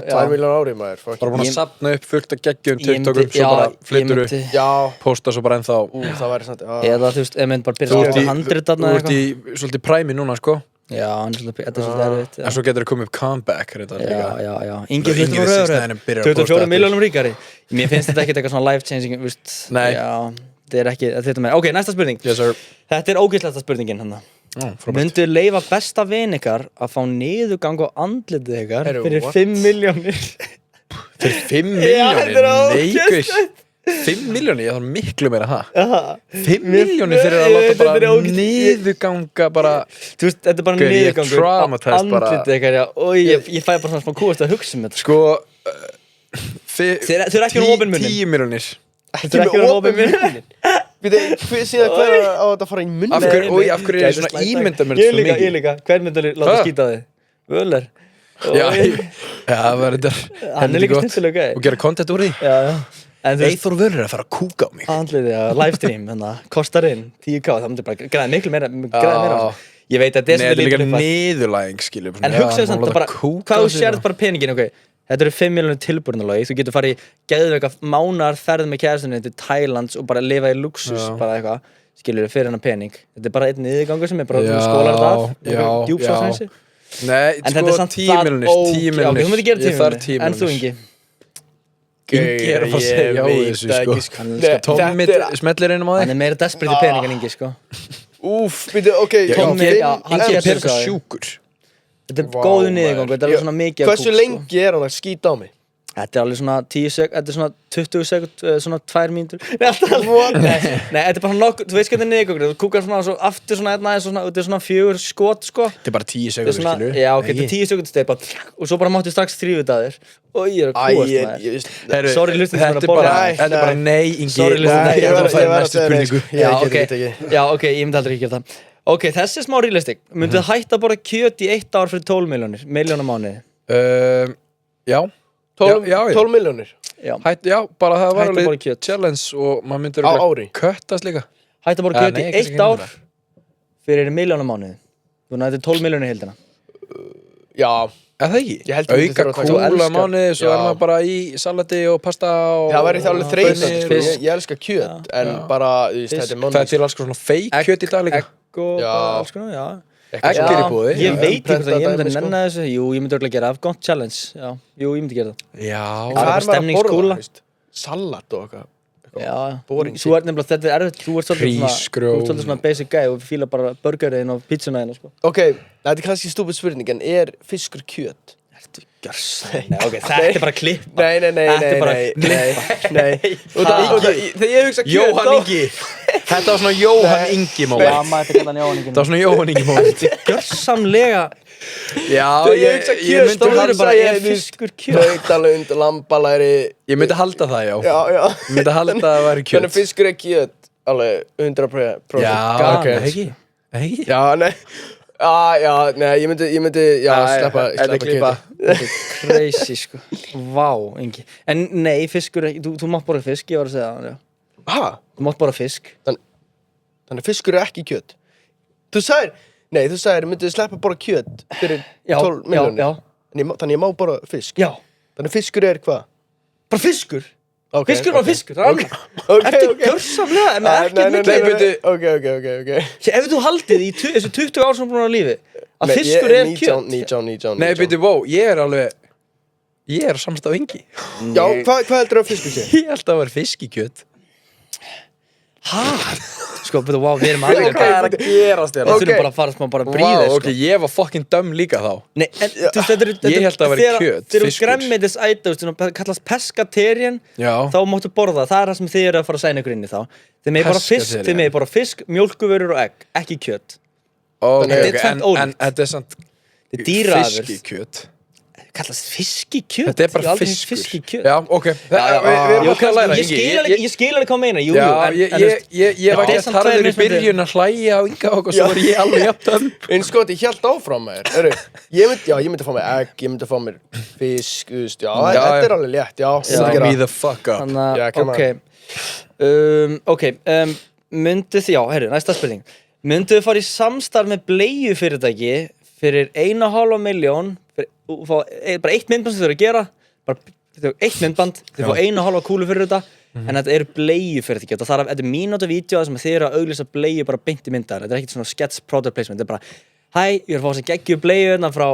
2 milljónir á ári maður. Bara búin að safna upp fullt að geggjum TikTokum, svo bara flyttur upp. Já. Posta svo bara ennþá. Það væri samt. Eða þú veist, ef mynd bara byrja að skrifa handrit þarna eitthvað. Þú ert í svolítið præmi núna sko. Já, þetta er svolítið erfitt. En svo getur það komið upp comeback Já. Ingi fluttur frá Raufarhöfn, 24 milljónum ríkari. Mér finnst þetta ekkert eitthvað svona life changing, veist. Nei. Já, þetta er ekki, þetta með. Ok, næsta spurning. Yes sir. Þetta er ógeðslegasta spurningin hann. Myndu leyfa besta vin ykkar að fá niðurgang á andlitið ykkar fyrir 5 milljónir? Fyrir 5 milljónir? Nei, guð. 5 milljónir, ég þarf miklu meira það. 5 milljónir fyrir að láta bara niðurganga bara. Þú veist, þetta er bara niðurgangur á andlitið ykkar, já. Og ég fæ bara svona smá kúast að hugsa um þetta. Sko, þið er ekki með opinn munnin. 10 milljónir. Þið er ekki með opinn munnin. Síðan hver er á þetta að fara í munnin? Af hverju er svona ímyndað mér svo mikið? Ég líka, hver myndur láta skýta þig? Völer. Já, það var þetta. Hann er líka snittilega gæði. Og gera content úr því. Já. Eyþór Völur að fara að kúka á mig. Andlitið, já, livestream, kostar inn 10k, það myndir bara græða miklu meira Ég veit að þetta er líka niðurlæging, skilju. En hugsaðu samt bara, hvað þú sérð bara peningin, ok. Þetta eru 5 milljónir tilbúrnalagi, þú getur farið í geðveika mánaðarferð með kærastunni til Thailands og bara lifa í luxus, bara eitthvað, skilur fyrir hennar pening. Þetta er bara einn niðurgangur sem er bara skólar þetta af, djúpsvarsnæsi. Nei, sko 10 milljónir, ég þarf 10 milljónir. En þú, Ingi? Ingi er að fara að segja já þessu sko. Tommi smellir einum á þig. Hann er meira desperate í pening en Ingi sko. Úff, byrju, ok. Tommi, Ingi er perka sjúkur. Þetta er góðu niðurgangur, þetta er alveg svona mikið að kúk. Hversu lengi er hann að skýta á mig? Þetta er alveg svona 10 sekund, þetta er svona 20 sekund, svona 2 mínútur. Nei, þetta er bara nokkuð, þú veist hvernig niðurgangur, þú kúkar svona og svo aftur svona einn aðeins og svona, þetta er svona 4 skot sko. Þetta er bara 10 sekundur, skilur? Já, ok, þetta er 10 sekundur steg bara, og svo bara máttu strax þrífið að þér. Og ég er að kúast maður. Sorry, lustin sem er að borða. Þetta er bara nei, Ingi. Sorry, lustin, ég var að færa næstu spurningu. Já, ok, ég myndi aldrei ekki gera það. Ok, þessi er smá realistic. Myndu þið hætta að borða kjöt í 1 ár fyrir 12 milljónir á mánuði? Já. 12 milljónir? Já, bara það var alveg challenge og maður myndir á ári köttast líka. Hætta að borða kjöt í 1 ár fyrir 1 milljón á mánuði. Þú nættir 12 milljónir í heildina. Já. Er það ekki? Auka kúla mánuði, svo er maður bara í salati og pasta og... Það væri það alveg þreysandi, ég elska kjöt, en bara, þú veist, þetta er mánuði. Það er til alls svona fake kjöt í dag líka. Egg og alls konar, já. Egg í boði. Ég veit ekki hvort að ég myndi nenna þessu. Jú, ég myndi örugglega gera Afghan Challenge. Já, jú, ég myndi gera það. Já. Hvað er maður að borða? Salat og eitthvað. Já, þú ert nefnilega, þetta er erfitt. Þú ert svolítið svona basic guy og fílar bara burgerinn og pizzuna þína, sko. Ok, þetta er kannski stúpid spurning, en er fiskur kjöt? Ertu gjörsamlega? Nei, ok, þetta er bara klippa. Nei. Þegar ég hugsa kjöt, Jóhann Ingi. Þetta var svona Jóhann Ingi moment. Já, maður þetta kallar Jóhann Ingi. Það var svona Jóhann Ingi moment. Þetta er gjörsamlega. Já, ég myndi bara, er fiskur kjöt? Nautalund, lambalæri. Ég myndi halda það, já. Já. Ég myndi halda að það væri kjöt. Þannig fiskur er kjöt, alveg 100%. Já, ok. Ekki? Já, nei. Nei, ég myndi, sleppa kjöti. Crazy, sko. Vá, Ingi. En nei, fiskur er ekki, þú mátt borða fisk, ég var að segja það, já. Hæ? Þú mátt borða fisk. Þannig fiskur er ekki kjöt. Þú sagðir, myndið sleppa borða kjöt fyrir 12 milljónir. Já. Þannig ég má borða fisk. Já. Þannig fiskur er hvað? Bara fiskur. Okay, fiskur var fiskur, það er alveg. Þetta er gjörsamlega, en ekkert mikið. Ok. Ef þú haldið í þessu 20 ár sem búin á lífi, að fiskur er kjöt. 19. Nei, byrju, ég er samstað á Ingi. Já, hvað heldur að fiskur sé? Ég held að það var fiskikjöt. Hæ? Sko, við erum alveg hvað er að gerast þér? Við þurfum bara að fara smá bara að bríða, sko. Ok, ég var fucking dumb líka þá. Nei, en þú veist, ég held að það væri kjöt, fiskur. Þegar þú grænmetisæta, það kallast pescatarian, þá máttu borða, það er það sem þið eru að fara að sæna ykkur inn í þá. Þið megið bara fisk, mjólkurvörur og egg, ekki kjöt. En þetta er samt fiskikjöt. Kallast fiskikjöt? Þetta er bara fiskur. Já, ok. Ég skil alveg hvað meina. Ég var gett harður í byrjun að hlæja á Inga og svo var ég alveg jafn dömb. En sko, ég held áfram með þér. Ég myndi fá mér egg, ég myndi fá mér fisk, þetta er alveg létt, já. Sign me the fuck up. Ok, myndið þið, heyrðu, næsta spurning. Myndið þið fara í samstarf með bleiufyrirtæki fyrir 1,5 milljón bara eitt myndband sem þau eru að gera bara eitt myndband, þau fá 1,5 kúlu fyrir þetta en þetta eru bleiufyrirtæki og það er mínútu vídeo sem þið eru að auglýsa bleiu bara beint í myndar, þetta er ekkert svona sketch product placement, þetta er bara hæ, ég er að fá þess að geggju bleiu hérna frá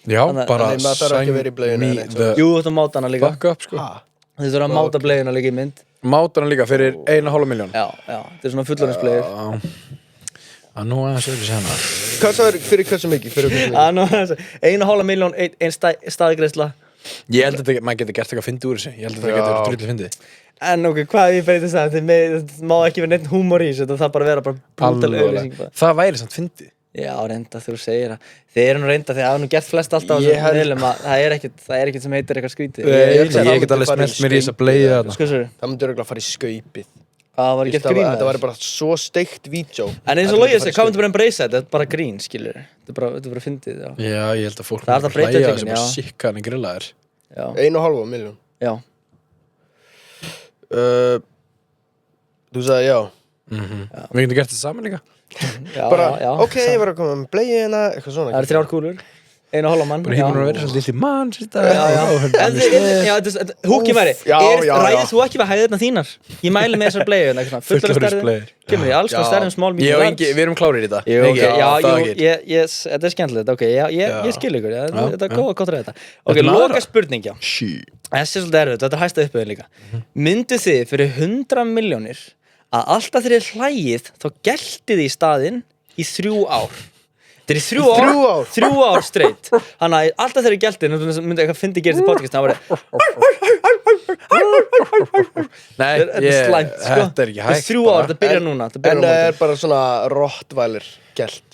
já, bara sign me the jú, þetta máta hana líka fuck up, sko þið þurfa að máta bleiuna líka í mynd máta hana líka fyrir 1,5 milljón já, þetta er svona fullorðinsbleiur nú aðeins öðru sena hvað sagður fyrir hversu mikið? 1,5 milljón, ein staðgreiðsla ég held að maður getur gert eitthvað fyndið úr þessu ég held að það getur drullu fyndið en ok, hvað ég beiti það það má ekki vera neitt húmor í þessu þetta þarf bara að vera brútal auðlýsing það væri samt fyndið já, reynda þú segir það þið eru nú reynda því að hafa nú gert flest alltaf á þessum miðlum að það er ekkert sem heitir eitthvað skrítið ég get alveg smellt mér í þess að bleiða það myndi örugglega fara í skaupið það var gert grín þetta var bara svo steikt vídjó en eins og Logi segi, hvað myndi bara embracea þetta er bara grín, skilur þetta er bara fyndið já, ég held að fólk myndi hlæja sem bara sikka hann í grillaðir 1,5 milljón já þú sagði já við getum gert þetta saman líka bara, ok, ég var að koma með bleiu hérna eitthvað svona það 3 kúlur 1,5 mann bara hímur að vera svolítið lítið mann húkið væri ræðið þú ekki við hæðirna þínar ég mæli með þessar bleiu fullorðinsbleiur kemur í alls konar stærðum smál ég og Ingi, við erum klárir í þetta þetta er skemmtilegt ok, ég skil ykkur þetta er gott að ræða þetta ok, loka spurning já þessi er svolítið erfitt, þetta er hæsta uppöðu líka myndu þið fyrir 100 milljónir að alltaf þegar þið hlægið þá geltið þið í staðinn í 3 ár þetta er í 3 ár straight þannig að alltaf þegar þið geltið myndi eitthvað fyndi gerist í podcast það nei, þetta er slæmt sko þetta er ekki hægt 3 ár, það byrjar núna en það er bara svona rottweiler gelt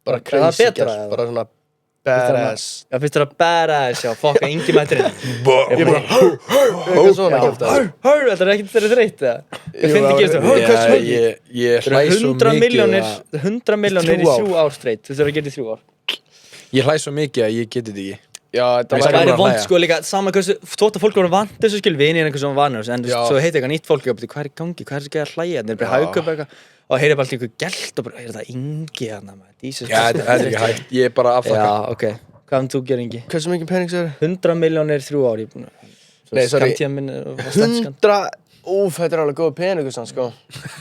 bara crazy gelt bara svona badass já, finnst þér að badass já, fokka Ingi mættirinn ég bara eitthvað svona gelt þetta er ekkert þeirri þreytt ég fyndi gerist ég hlæ svo mikið 100 milljónir í 3 ár straight þú þurfum að gera í 3 ár ég hlæ svo mikið að ég geti þetta ekki já, það væri vond sko líka saman hversu þótt að fólk voru vant þessu skil vinir einhvern sem var vanur en svo heiti eitthvað nýtt fólk hvað er í gangi, hvað er þessi að hlæja þeir bara hauka upp eitthvað og heyri bara alltaf eitthvað gelt og bara er það Ingi hérna þetta er ekki hægt ég er bara afþakka já, ok, hvað hann þú gerir Ingi? hversu mikið penning sér? 100 milljónir 3 ár nei, sorry 100 þetta alveg góð peningur sann, sko.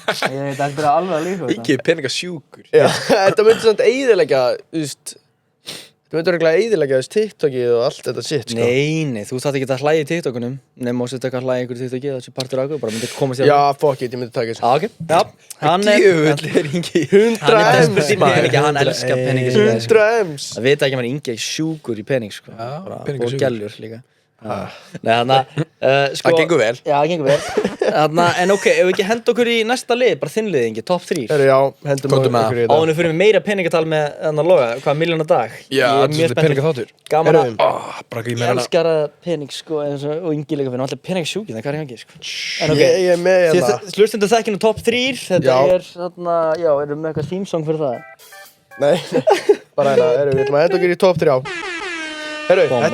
Þetta er alveg að líka þetta. Ekki peningasjúkur. Já, þetta myndi samt eyðileggja, þú veist, þetta myndi örugglega eyðileggja þessi TikTokið og allt þetta shit, sko. Nei, þú þarft ekki að hlæja í TikTokunum nema og setja ekki að hlæja ykkur TikTokið þessi partur af okkur, bara myndi komast í Já, fuck it, ég myndi taka þessu. Ok, já. Hann er Ingi 100 M's, maður. Hann elskar peningi 100 M's. Það veit ekki að maður Ingi er sjúkur í pening, sko. Já, Og peningasjúkur. gælur líka. Nei, þannig sko, Það gengur vel. Já, það gengur vel. En ok, ef við ekki henda okkur í næsta lið, bara þinn lið, Ingi, top 3. Herru, já, hendum Komdu með okkur í Áðunum fyrir við meira peningatal með hann að loga, hvað, milljón á dag? Já, Ég er þetta mjög er peningaþáttur. Gaman að, Bara ég elskar að pening, sko, og Ingi líka fyrir, allir peningasjúkir, það hvað er í gangi, sko. En ok, Ég er með hérna. Hlustundu þekkinu top 3, þetta Já. er, þarna, já, erum við eitthvað theme song fyrir það? Nei, bara hérna, herru, við ætlum að henda okkur í top 3 á. Herru, Bom,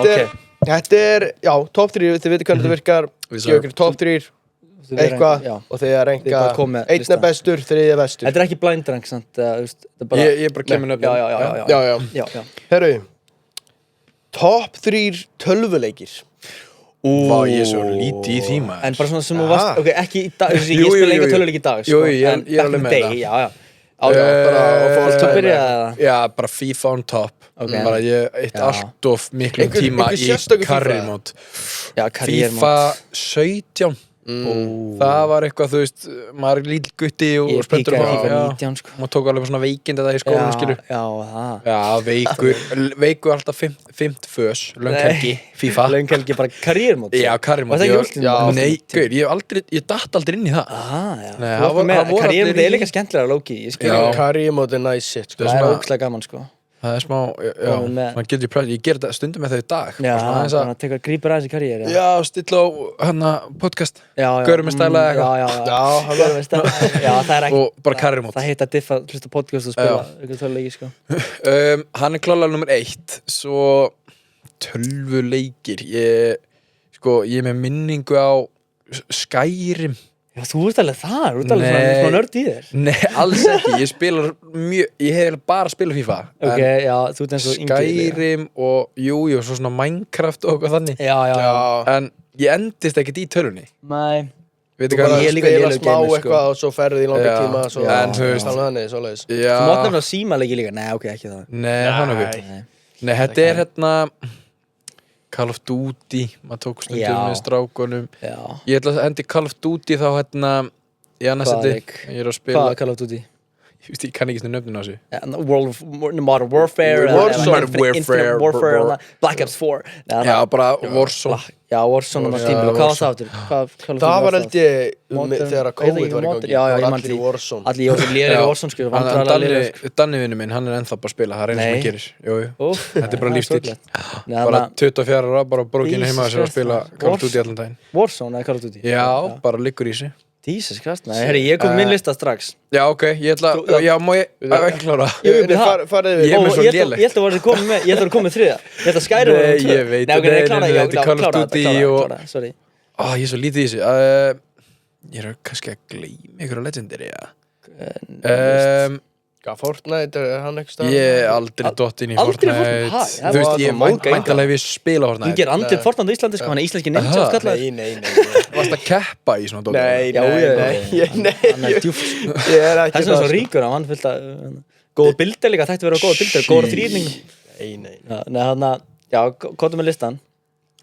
þetta er, já, top 3, þið veitir hvernig þetta virkar. Gefa okkur top 3, eitthvað, Já. og þið að Þið ranka bara komið með einn lista. er bestur, þriðja bestur. Þetta er ekki blind rank, sant? Þetta er bara... Ég bara kemur upp. Já. Herru, top 3 tölvuleikir. Vá, ég er svo lítið í því maður. En bara svona sem þú varst, ok, ekki í dag, ég Jú, spila enga jú. töluleik í dag, Jú, sko. ég er en alveg back in með the day, það. Já. Bara Viltu byrja það? Já, bara FIFA on top. Ok. Bara ég eitt Já. allt of miklum Einhver tíma sérstakur í FIFA? karriérmót. Já, FIFA 17. Það var eitthvað, þú veist, maður er lítill gutti og Ég spenntur píkaði að FIFA fá, 19, sko. maður tók alveg svona veikind þetta í skólanum, skilju. Já, það. Já, veikur alltaf fimt fös, lönghelgi, FIFA. Lönghelgi bara karriérmót. Já, karriérmót. Var það ekki últið? Já. Nei, gaur, ég datt aldrei inn í það. Já. Nei, Þú það varst með, voru karriérmót allir er í- líka skemmtilega lóki, ég skil. Já. Karriérmót er nice shit, sko. Það er svona- ógeðslega gaman, sko. Það er smá, já, Komum með- maður getur press, ég ger þetta stundum með þau í dag. Já, Bara svona aðeins þannig að teka grípur aðeins í karriér. Já, stilla á hana podcast. Já. Gaurum með stæla eða eitthvað. Já, gaurum með stæla. Já, það er ekki. Og bara karriérmót. Það heita diffa, hlusta podcast og spila ykkur töluleiki, sko. Hann er klálega nummer 1. Svo tölvuleikir. Ég er með minningu á Skyrim. Já, þú ert alveg þar, þú ert alveg svona nörd í þér. Nei, alls ekki. Ég hef bara spilað FIFA. Ok, já, þú ert eins og Ingi. Skyrim og svo svona Minecraft og eitthvað þannig. Já. En ég endist ekkert í tölunni. Nei. Veitu Þú bara hvað Ég er líka spila lélegur smá gamer, sko. eitthvað og svo ferði í langa Já. tíma svo En þú veist- þannig, svoleiðis. Já. Þú mátt nefnilega símaleiki líka. Nei, ok, ekki það. Nei, þannig ekki. Nei. Nei, þetta er hérna Call of Duty, maður tók stundum Já. með strákunum. Já. Ég ætla að endi Call of Duty þá hérna í annarsætti. Hvaða leik? Ég er að spila, Hvað Call of Duty? ég kann ekki svona nöfnum á þessu. Modern Warfare. Warfare. Warfare. Black Ops 4. Já, bara Warzone. Já, Warzone og tímbil. Hvað var það áttur? Það var held ég Modern- þegar að COVID var í gangi. Já, Það ég var man allir því. í Warzone. Allir, ég var svo lélegur í Warzone, sko. Vandræðalega lélegur, sko. Danni vinnu minn, hann er ennþá bara að spila, það er eins og Nei. maður gerir. Jú. Úff, Þetta er bara það lífstíll. sorglegt. Nei, Bara þarna- 24 ára, bara brókinu heima Jesus sér að Christ, spila maður. Call of Duty allan daginn. Warzone eða Call of Duty? Já, bara liggur í sig. Jesus Christ, nei, herri, ég kom minn lista strax. Já, ok, ég ætla, já, má ég ekki klára. Farið Ég er við. með svo Ég lélegt. held að ég ætla að koma með þriða. Ég ætla að skæra Nei, ég veit, Nei, ok, nei, klára, nei, já, þetta er Call of klára Duty þetta, og- klára, sorry. Ég er svo lítið í þessu. Ég er kannski að gleyma ykkur á Legendary, já. Fortnite, er hann ekki stað? Ég er aldrei dott inn í Aldrei Fortnite. Fortnite? Ha, Þú veist, það ég var móðgæða. væntanlega hef ég spilað Þú Fortnite. ger andið Fortnite á Íslandi, sko, hann er íslenski ninja kallaður. Nei. Varst að keppa í svona dóti? Nei, Já, Hann er djúft, sko. Ég er ekki Þess vegna er svo ríkur á, hann fyllt að góða bilder líka, þætti vera góða bilder, góða þrýrning. Nei. Nei, hann að, já, komdu með listan.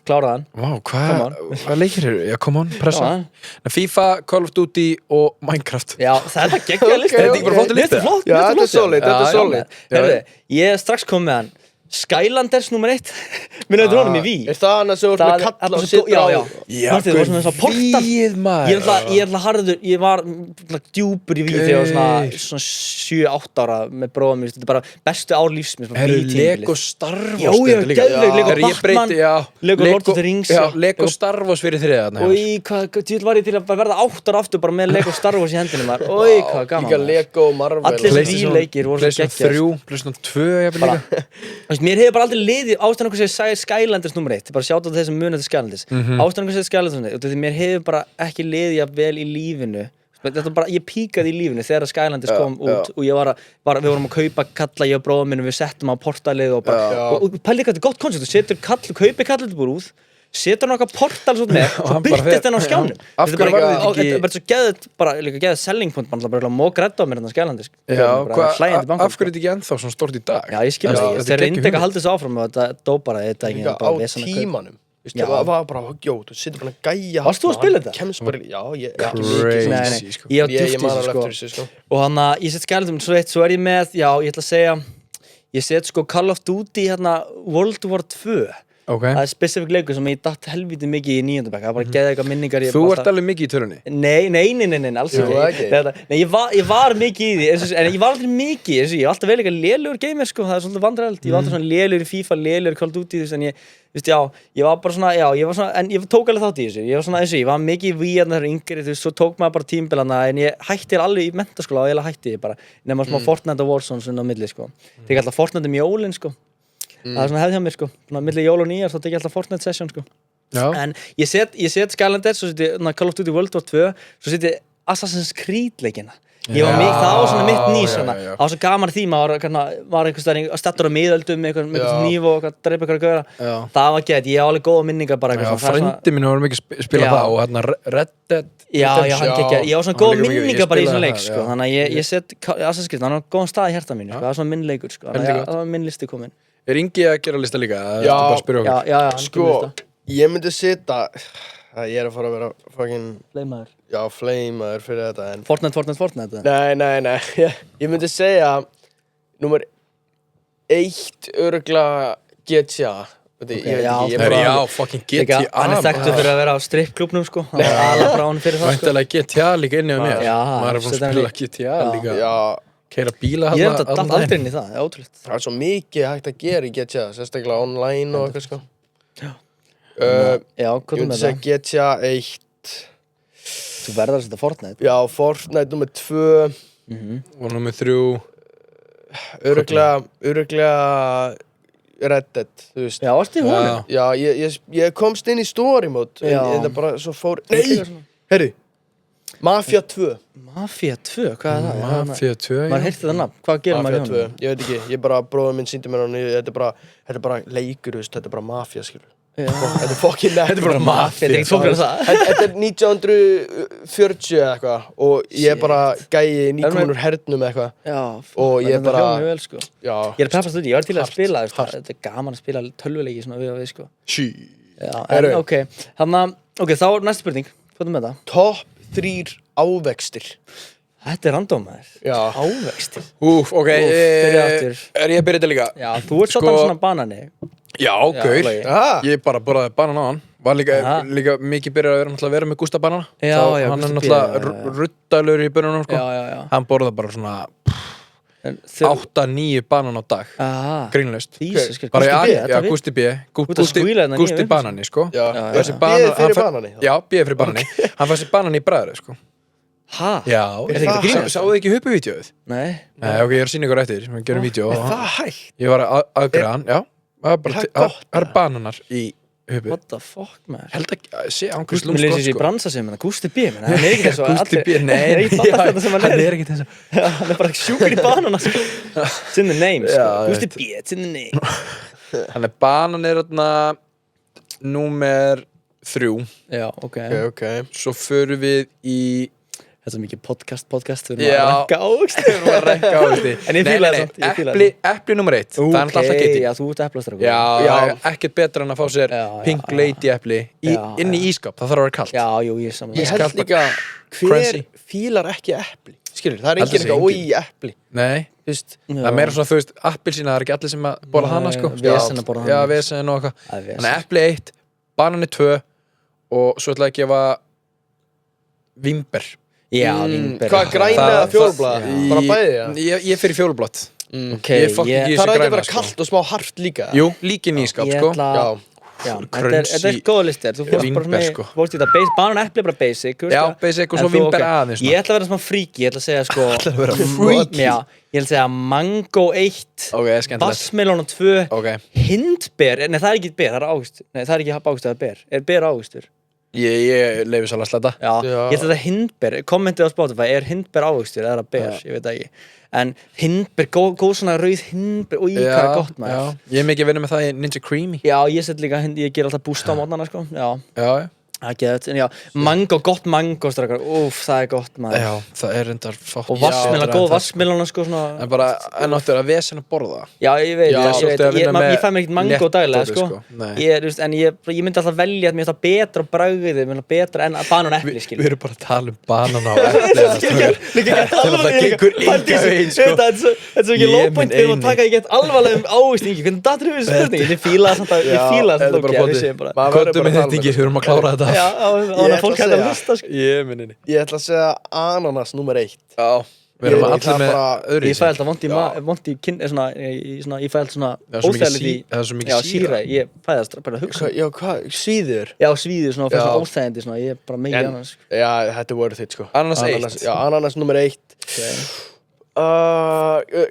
Kláraði hann. Vá, Come on. hvað leikir eru? Já, come on, pressa. Kláraði hann. FIFA, Call of Duty og Minecraft. Já, það er geggjaða lista. Er þetta ekki bara flottur listi? Þetta er flott. Já, þetta er solid, þetta er Já, solid. Herðu, ég er strax komið með hann. Skylanders nummer 1. Minna þetta honum í Wii. Er það hann að þú ert með kalla og já, sitra á? Já, Mannstu, það var svona þess að portal. við maður. Ég er alltaf harður, ég var djúpur í Wii þegar ég var svona 7-8 ára með bróðum mér. Þetta er bara bestu ár lífsmins. Herru, Lego Star Wars. Já, þetta líka. geðveik, Lego Herru, ég Batman, breyti, já. Lego Lord of the Rings. Já, Lego Star Wars fyrir þriða þarna. Oi, hvað var ég til að verða 8 ára aftur bara með Lego Star Wars í hendinu maður. Oi, hvað gaman. Líka Lego, Marvel. Allir Wii-leikir voru svo geggjaðir. 3, PlayStation 2 jafnvel líka. Mér hefur bara aldrei liðið ástæðan okkur sem sagði Skylanders nummer 1, bara sjátt á þessum munið til Skylanders. Ástæðan okkur sem sagði Skylanders nummer 1, mér hefur bara ekki liðið jafn vel í lífinu. Þetta bara, ég píkaði í lífinu þegar Skylanders kom út og ég við vorum að kaupa kalla, ég og bróðum minn, við settum á portalið og bara, og pælið hvað þetta er gott koncept, þú setur kall, kaupir kallið búr út, setur hann okkar portal svo með svo byrtist hann á skjánum af hverju var þetta ekki þetta er svo geðið bara líka geðið selling point bara mók redda á mér þarna skjælandi af hverju þetta ekki ennþá svona stórt í dag já ég skil það þeir reyndi ekki að halda þessu áfram og þetta dó bara á tímanum það var bara þú situr bara að gæja varst þú að spila þetta? já ég man alveg eftir þessu og hann að ég set skjælandi svo er ég með ég ætla að segja ég set Call of Duty World War 2 Okay. Það specifík leikur sem ég datt helviti mikið í 9. bekk. Það bara geði eitthvað minningar. Þú ert alveg mikið í törunni? Nei, alls ekki. Nei, ég var mikið í því, en ég var aldrei mikið, ég var alltaf vel eitthvað lélugur gamer, sko, það er svolítið vandræðilegt. Ég var alltaf svona lélugur í FIFA, lélugur í Call of Duty, en ég var bara svona, en ég tók alveg þátt í þessu. Ég var svona, ég var mikið í VR þegar yngri, svo tók maður bara tímabilana, en ég hætti alveg í menntaskóla og ég hætti bara, nema smá Fortnite og Warzone svona á milli, sko. Tek alltaf Fortnite jólin, sko. Það er svona hefð hjá mér sko, milli jól og nýjar þá tek ég alltaf Fortnite session sko. En ég set Skylanders, svo set ég Call of Duty World War 2, svo set ég Assassin's Creed leikina. Það var svona mitt nýs svona, það var svo gaman því maður var einhvers staðar stattur á miðöldum með einhvern hníf og drepa einhverja gauðra. Það var gett, ég á alveg góða minningar bara eitthvað svona. Frændi minn var mikið spila það og Red Dead. Ég á svona góða minningar bara í þessum leik sko, þannig að ég set Assassin's Creed, hann var góðan stað í hjarta mínu sko, það var svona minn leikur sko, það var minn listi kominn. Ingi að gera lista líka? Já, sko, ég myndi setja ég að fara að vera fucking Flame-maður. Já, Flame-maður fyrir þetta en Fortnite Nei, ég myndi segja Númer 1 örugglega GTA Já, fucking GTA Hann er þekktur fyrir að vera á strippklúbnum sko, hann var alveg brán fyrir það sko. Væntanlega GTA líka inni á mér maður er búin að spila GTA líka keira bíla ég hef þetta aldrei inn í það, ótrúlegt það er svo mikið hægt að gera í GTA sérstaklega online og eitthvað sko ég myndi segja GTA 1 þú verður að setja Fortnite já, Fortnite nummer 2 og nummer 3 örugglega Red Dead, þú veist já, varstu í honum? já, ég komst inn í story mode en það bara svo fór herru Mafia 2 Mafia 2, hvað er það? Mafia 2, já maður heyrti það nafn, hvað gerir maður í honum? Mafia 2, ég veit ekki, bróður minn sýndi mér hann þetta er bara leikur, þetta er bara mafia, skilur þetta er fucking þetta er bara mafia, þetta er 1940 eða eitthvað og ég er bara gæi nýkominur hernum eða eitthvað og ég er bara ég er peppast út í, ég var til að spila þetta er gaman að spila tölvuleiki svona við og við sko ok, þá er næsta spurning, hvað er með það? Topp 3 ávextir þetta er random maður ávextir ok, er ég að byrja þetta líka? já, þú ert svona banani já, gaur, ég bara borðaði banan á hann var líka mikið byrjað að vera með Gústa banana hann er náttúrulega ruddalur í börnunum sko. hann borðaði bara svona 8-9 banan á dag grínlaust Gústi B Gústi banani sko B fyrir banani já, B fyrir banani hann fær sér banani í bræðri sko hæ? já, sáðu ekki huppuvídeóið? nei ok, ég er að sýna ykkur eftir við gerum vídeó er það hægt? ég var að aðgræða hann, já það er bananar í huppu what the fuck maður held að sé ánkvæmst mér lýsir sér í bransa sem Gústi B hann er ekki þess að Gústi B, nei hann er ekki þess að hann er bara sjúkur í banana it's in the name Gústi B, it's in the name hann er banan er þarna númer 3 já, ok svo förum við í þetta er mikið podcast við erum að ranka ávexti en ég fíla það epli nummer 1 það er alltaf getið já, þú ert eplastrákur já, ekkert betra en að fá sér Pink Lady epli inn í ískap, það þarf að vera kalt já, ég er saman ég held líka hver fílar ekki epli skilur, það er enginn eitthvað í epli nei, það er meira svona, þú veist, appelsína það er ekki allir sem að borða hana sko vesen að borða hana já, vesen og eitthvað þannig epli 1, banani 2 og svo ætla ég að gefa vimber já, vimber hvað, græna eða fjólblað? bara bæði, ég fer í fjólbllátt það er ekki að vera kallt og smá hart líka jú, líki nýskap sko já, þetta er góða listir þú fórst í þetta banan epli bara basic já, basic og svo vimber aðeins ég ætla að vera smá freaky, ég ætla að segja sko já, ég ætla að segja mango 1 bassmelón 2 hindber, nei það er ekki ber, það er águst nei það er ekki águst eða ber, er ber águstur? Ég leifi svolítið að sletta. Já, ég held að þetta hindber, kommentið á Spotify, hindber ávöxtur eða ber, ég veit ekki. En hindber, góð svona rauð hindber, og hvað gott maður. Já, ég mikið að vinna með það í Ninja Creamy. Já, ég set líka, ég ger alltaf búst á mótnana, sko. Já. Það getur, en já, gott mango strákar, það gott maður. Já, það reyndar fátt. Og vassmela, góð vassmelana sko svona. En bara, áttur að vesen að borða. Já, ég veit, ég fæ mér ekkert mango daglega sko. En ég myndi alltaf velja að mér það betra bragðið, mér betra en banan og epli, skilur. Við erum bara að tala banan og epli. Það gengur enga veginn, sko. Þetta er svo ekki lóðbænt, við erum að taka ekki eitt alvarlegum ávistingi, hvernig datur við þessu spurningi? Ég fíla það Já, og fólk hætti að hlusta sko. Ég ætla að segja ananas nummer 1. Já, við erum allir með öðru Ég fælt að vondi kinn ég fælt svona óþægilegt Það er svo mikið síra Ég fæðast bara að hugsa Já, hvað? Svíður? Já, svíður svona og fyrir svona óþægindi svona Ég er bara megin annars Já, þetta er worth it sko Ananas 1 Já, ananas nummer 1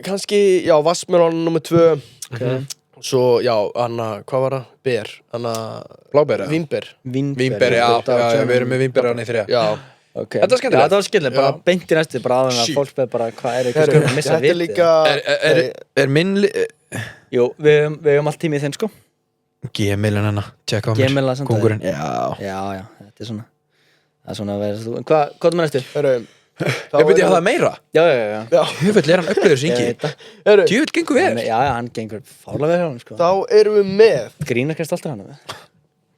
Kannski, já, vassmelón nummer 2 Svo, já, hvað var það? Ber, Bláber, Vínber, já, við erum með vínber í 3 Já, Þetta var skemmtilegt Þetta var skemmtilegt, bara beint í næstu bara aðeins að fólk beð bara hvað eitthvað að missa Þetta er líka Er minn Jú, við höfum allt tímið þinn sko Gmailin hennar, tjekka á mér Kóngurinn Já, þetta er svona Það er svona að vera Hvað er með næstu? Ég byrja að það meira Já Hjöfull hann upplöður syngi Djöfull gengur vel Já, hann gengur fárlega vel hjá hann sko Þá erum við með Grínar kannski alltaf hann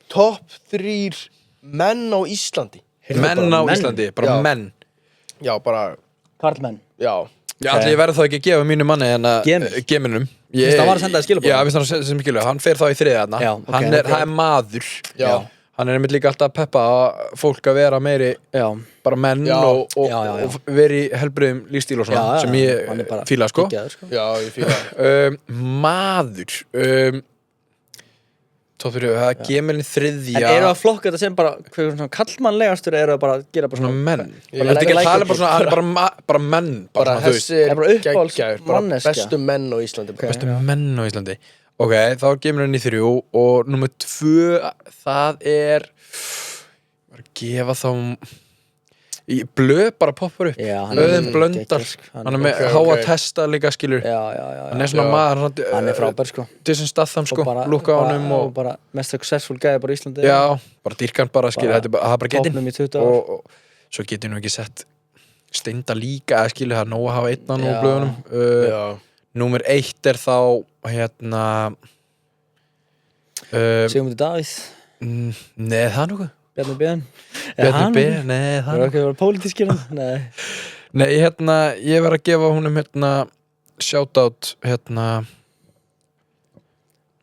Topp 3 menn á Íslandi Menn á Íslandi, bara menn Já, bara Karlmenn Já Allir ég verði þá ekki að gefa mínu manni en að Geminum Vist það var að senda það skilabóð? Já, vist það að senda það skilabóð Hann fer þá í 3 þarna Hann er maður Já Hann er einmitt líka alltaf að peppa fólk að vera meiri bara menn og vera í helbriðum lífstíl og svona sem ég fíla sko. Já, ég fíla Maður Tóttur, það er Gemilin 3. En eru að flokka þetta sem bara kallmannlegastur eða eru að bara gera bara svona menn? Þetta er ekki að tala bara svona bara menn bara þessi uppáhalds bestu menn á Íslandi Bestu menn á Íslandi Ok, þá er Gemilin 3 og nummer 2 það er að gefa þá blöð bara poppar upp Auðun Blöndal hann er með háa testa líka skilur hann er svona maður hann er frábær sko Jason Statham sko, lúka á honum og bara mest successful gæði bara í Íslandi Já, bara dýrkan bara skilur það er bara getinn og svo getur nú ekki sett Steinda líka skilur það er nóg að hafa einnan úr blöðunum Númer 1 er þá Sigmundur Davíð Nei, það er nokkuð Bjarni Ben Nei, það er ekki að vera pólitískir Nei, ég var að gefa húnum shoutout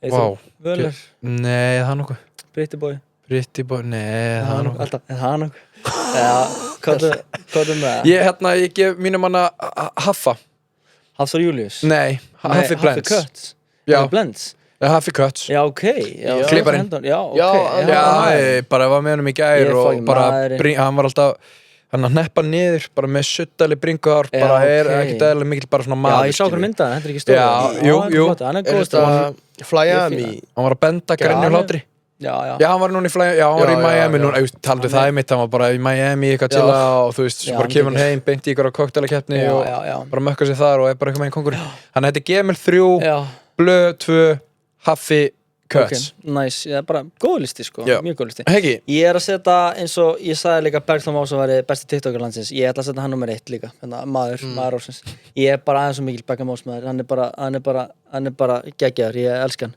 Völler Nei, það er nokkuð Pretty Boy, nei, það er nokkuð Alltaf, það er nokkuð Hvað er með það? Ég gef mínum hana Haffa Hafþór Július Nei, Haffi Blends Haffi Blends Haffi Cuts Já, ok Klipparinn Já, bara var með honum í gær og bara hann var alltaf hann að hneppa niður bara með suttali bringuhár bara ekkert eðlilega mikil bara svona maður Já, ég sá hvernig mynda þetta er ekki stóð Jú Hann er góð Miami Hann var að benda grenju hlátri Já, hann var núna í Miami hann var í Miami núna, taldu það einmitt hann var bara í Miami eitthvað til og þú veist, svo bara kemur hann heim beint í ykkur á koktelakeppni og bara mökka sér þar og er bara eitthvað með einn kongur hann heiti Gemil 3, Blöð 2 Haffi Cuts Nice, það er bara góð listi sko mjög góð listi Hegi Ég er að setja eins og ég sagði líka Bergþór Másson væri besti TikToker landsins ég ætla að setja hann nummer 1 líka maður ársins ég er bara aðeins svo mikil Beckham maður hann er bara geggjaður ég elska hann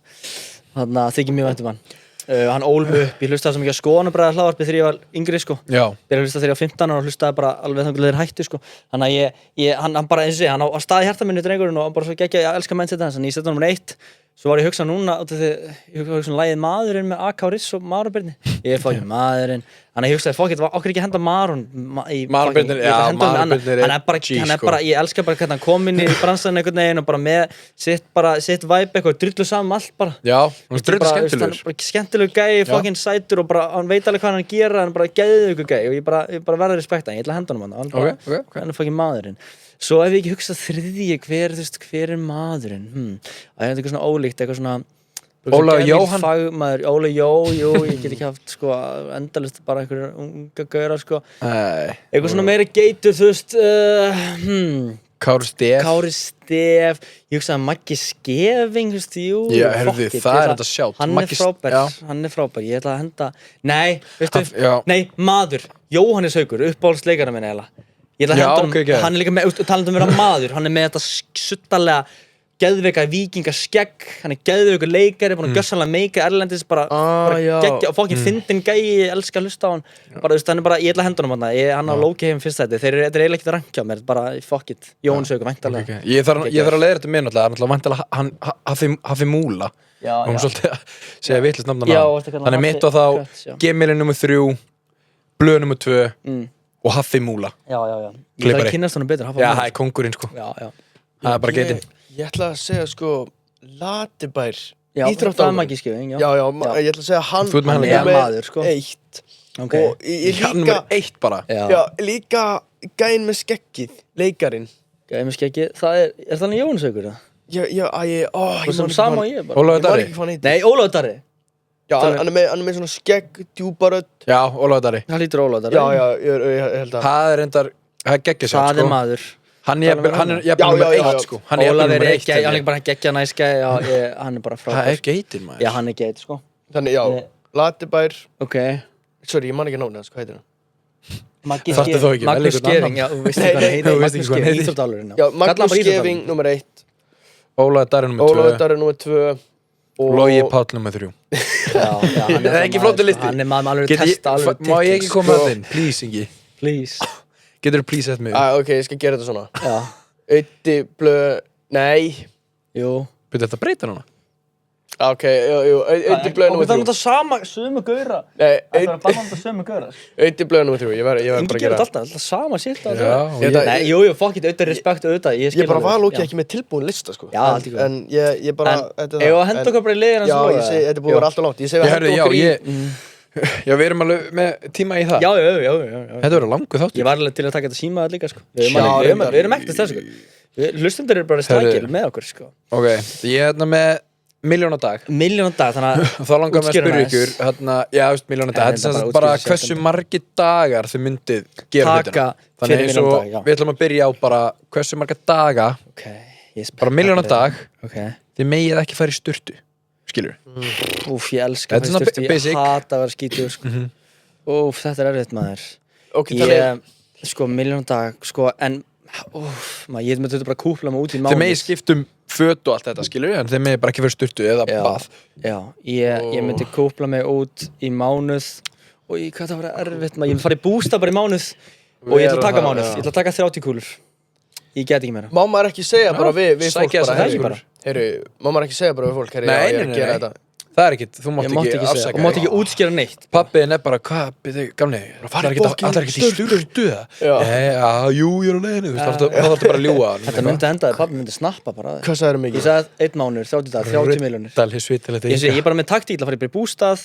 þannig að þykir mjög vænt hann hann ól mig upp, ég hlustaði svo mikið á skoðanabræðar hlaðvarpi þegar ég var yngri sko byrjaði að hlusta þegar ég var 15 og hlustaði bara alveg þannig að þeir hættu sko þannig að hann bara eins og segja hann á staði hjarta minni drengurinn og hann bara svo geggja ég elska menn setja hans þannig ég setja hann nummer 1 svo var ég að hugsa núna ég hugsa lagið Maðurinn með AK Riss og Maron Birni ég er fokkin Maðurinn þannig að ég hugsaði fokkin okkur ekki henda Maron Maron Birni hann er bara ég elska bara hvernig hann kom inn í bransan einhvern veginn og bara með sitt vibe eitthvað drullu saman allt bara já, hann drullu skemmtilegur hann bara skemmtilegur gæi fokkin sætur og bara hann veit alveg hvað hann gera hann bara gæði ykkur gæi og ég bara verði að respekta hann ég ætla að henda honum hann er fokkin Maðurinn Svo ef ég ekki hugsað þriðji, hver er maðurinn? Það er eitthvað svona ólíkt, eitthvað svona Ólafur Jóhann fagmaður, Ólafur Jó, ég get ekki haft sko endalist bara einhverjir unga gaurar sko eitthvað svona meiri geitur, þú veist Kári Stef ég hugsaði Maggi Skeving, þú veist, jú já, heyrðu, það er þetta sjátt hann er frábær, ég ætla að henda nei, veistu, nei, maður Jóhannes Haukur, uppáhaldsleikara minn eiginlega ég ætla að henda honum, hann er líka með talandi að vera maður, hann er með þetta suttalega geðveika víkingaskegg, hann er geðveikur leikari, búinn að gjörsamlega meika erlendis, bara geggja og fokkin fyndinn gæi, ég elska að hlusta á hann bara, þú veist, hann er bara, ég ætla að henda honum hann á Loki heim fyrst þetta, þeir eru eiginlega ekkert að rankja á mér, bara fuck it, Jóhannes Haukur, væntanlega Ég þarf að leiða þetta mér náttúrulega væntanlega hann Hafi Múla hún svolítið að segja vitlust nafnana hann er mitt á þá, Gemilin nr. 3 Blöð nr. 2 og Hafi Múla ég þarf að kynnast honum betur, já, það er kóngurinn sko það er bara getinn Ég ætla að segja sko Latibær íþróttálfur. Það er Maggi Skeving, já, ég ætla að segja hann er maður sko 1 og ég líka 1 bara já, líka gæinn með skeggið, leikarinn gæinn með skeggið, það er þannig Jóhannes Haukur það? Sama ég bara Ólafur Darri? Nei, Ólafur Darri já, hann er með svona skegg, djúparödd já, Ólafur Darri það lítur Ólafur Darri já, ég held að það er reyndar, það er geggjað það er maður hann er nummer 1 sko Ólafur er ekki, hann er bara geggja næskæ hann er bara frábær það er geitin maður já, hann er geit sko þannig, já, Latibær ok sorry, ég man ekki nána, hvað heitir hann? Magnús Skeving, já, þú veist hvað hann heitir Magnús Skeving, íþróttálfurinn já, Magnús Skeving, nummer 1 Ólafur Darri nummer 2 og Logi Páll nummer 3 já, hann er ekki flottur listi hann er maður alveg testa alveg má ég ekki koma að þinn, please Ingi please getur þú please sett mig ok, ég skal gera þetta svona Öddi Blöð, nei jú byrja þetta að breyta núna ok, jú, Öddi Blöð nummer 3 það er náttúrulega sömu gaura nei, það er bara náttúrulega sömu gaura Öddi Blöð nummer 3, ég verð bara að gera alltaf sama shit nei, jú, fuck it, auðvitað respekt auðvitað ég bara var lókið ekki með tilbúin lista sko já, allt í góð en ég bara ef að henda okkur bara í liðir já, ég segi, þetta búið að vera alltaf langt ég segi að henda okkur í já, við erum alveg með tíma í það já þetta verður langur þáttur ég var alveg til að taka þetta símaðar líka sko við erum ekkert þess sko hlustundur eru bara strækir með okkur sko ok, ég er með Milljón á dag þannig að þá langar við að spyrja ykkur já, Milljón á dag, þetta er bara hversu margir dagar þið myndið gera hlutina þannig eins og við ætlum að byrja á bara hversu marga daga bara Milljón á dag þið megið ekki fara í sturtu skilur ég elska að fara í sturtu, ég hata að vera skítur sko. Þetta er erfitt maður sko Milljón á dag sko, en ég myndi þetta bara kúpla mig út í mánuð þið megið skiptum föt og allt þetta skilur en þið megið bara ekki fara í sturtu eða bað já, ég myndi kúpla mig út í mánuð og hvað það var erfitt maður, ég myndi fara í bústað bara í mánuð og ég ætla að taka mánuð, ég ætla að taka 30 kúlur ég get ekki meira má maður ekki segja bara við fólk bara má maður ekki segja bara við fólk ég er að gera þetta það er ekkert, þú mátt ekki afsaka þú mátt ekki útskýra neitt pappin er bara, hvað, byrðu, gamli allar ekkert í sturtu jú, ég er á leiðinu þá þarftu bara að ljúga þetta myndi endaði, pappi myndi snappa bara hvað sagðir mikið? ég sagði 1 mánuður, 30 dagar, 30 miljónir ég er bara með taktík, ég ætla að fara í bústað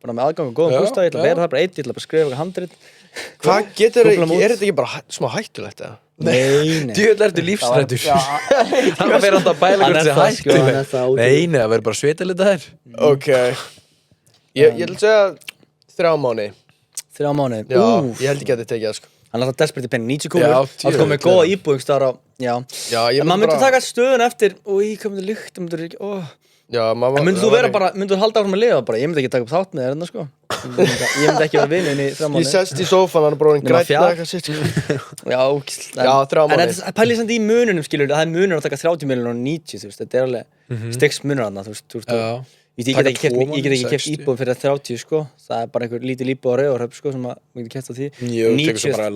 bara með aðgang og góðan bústað, ég ætla að vera það bara 1 ég ætla bara að skrifa eitthvað handrit hvað getur er þetta ekki bara smá hættulegt eða? Nei djöfull ertu lífsræddur hann fer alltaf að bæla hvernig það er hættulegt nei, það verður bara sveitalita þær ok ég ætla að segja 3 mánuði 3 mánuði, já, ég held ekki að þetta tekið það sko hann er alltaf desperate í penni, 90 kúlur það kom með góða íbúðingstar á en maður myndi taka stöðun eftir og hvað myndi lykt, myndi ekki en myndi þú vera bara, myndi þú halda áfram að lifa bara, ég myndi ekki taka upp þátt með þér enda sko ég myndi ekki vera vinnin í 3 mánuði ég sest í sófan, hann er bara orðinn grænn eitthvað sitt já, 3 mánuði en pælið samt í mununum skilur það er munur að taka 30 miljónir og 90 þú veist, þetta er alveg stigs munur þarna þú veist ég get ekki keft íbúðum fyrir 30 sko það er bara einhver lítil íbúð á Raufarhöfn sko sem að maður getur keft á því jú, tekur svo bara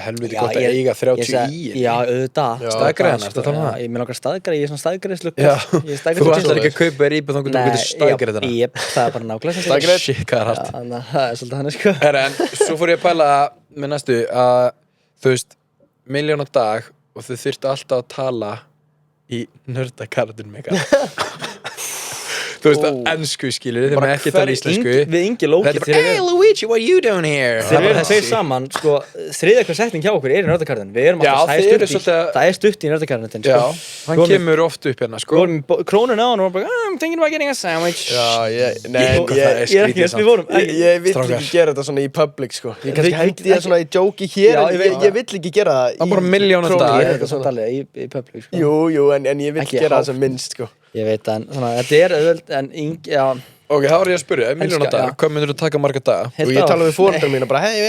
helviti gott að eiga 30 í já, auðvitað staðgræðina, þetta tala ég mér langar staðgræði, ég er svona staðgræðislug þú ætlar ekki að kaupa þér íbúð þá getur staðgræðina það er bara nákvæmlega staðgræð, shit, hvað er hægt það er svolítið hann sko en svo fór ég að pæla með næstu að þú veist, Milljón á dag og þau þurftu alltaf að tala í nördakartun Þú veist að ennsku skilur þeir með ekki tala íslensku við Ingi Lóki þetta er bara hey Luigi what are you doing here þeir eru tveir saman sko þriðja hver setning hjá okkur í nördakarðin við erum alltaf það stutt í nördakarðin já hann kemur oft upp hérna sko krónun á hann og bara I'm thinking about getting a sandwich ég vil ekki gera þetta svona í public sko ég kannski hendi það svona í jóki hér ég vil ekki gera það bara milljón á dag í public sko jú en ég vil gera það sem minnst sko ég veit en þetta auðvöld en já ok, þá ég að spyrja, milljón á dag, hvað myndir þú taka marga daga? Og ég tala við foreldrar mína bara, hey,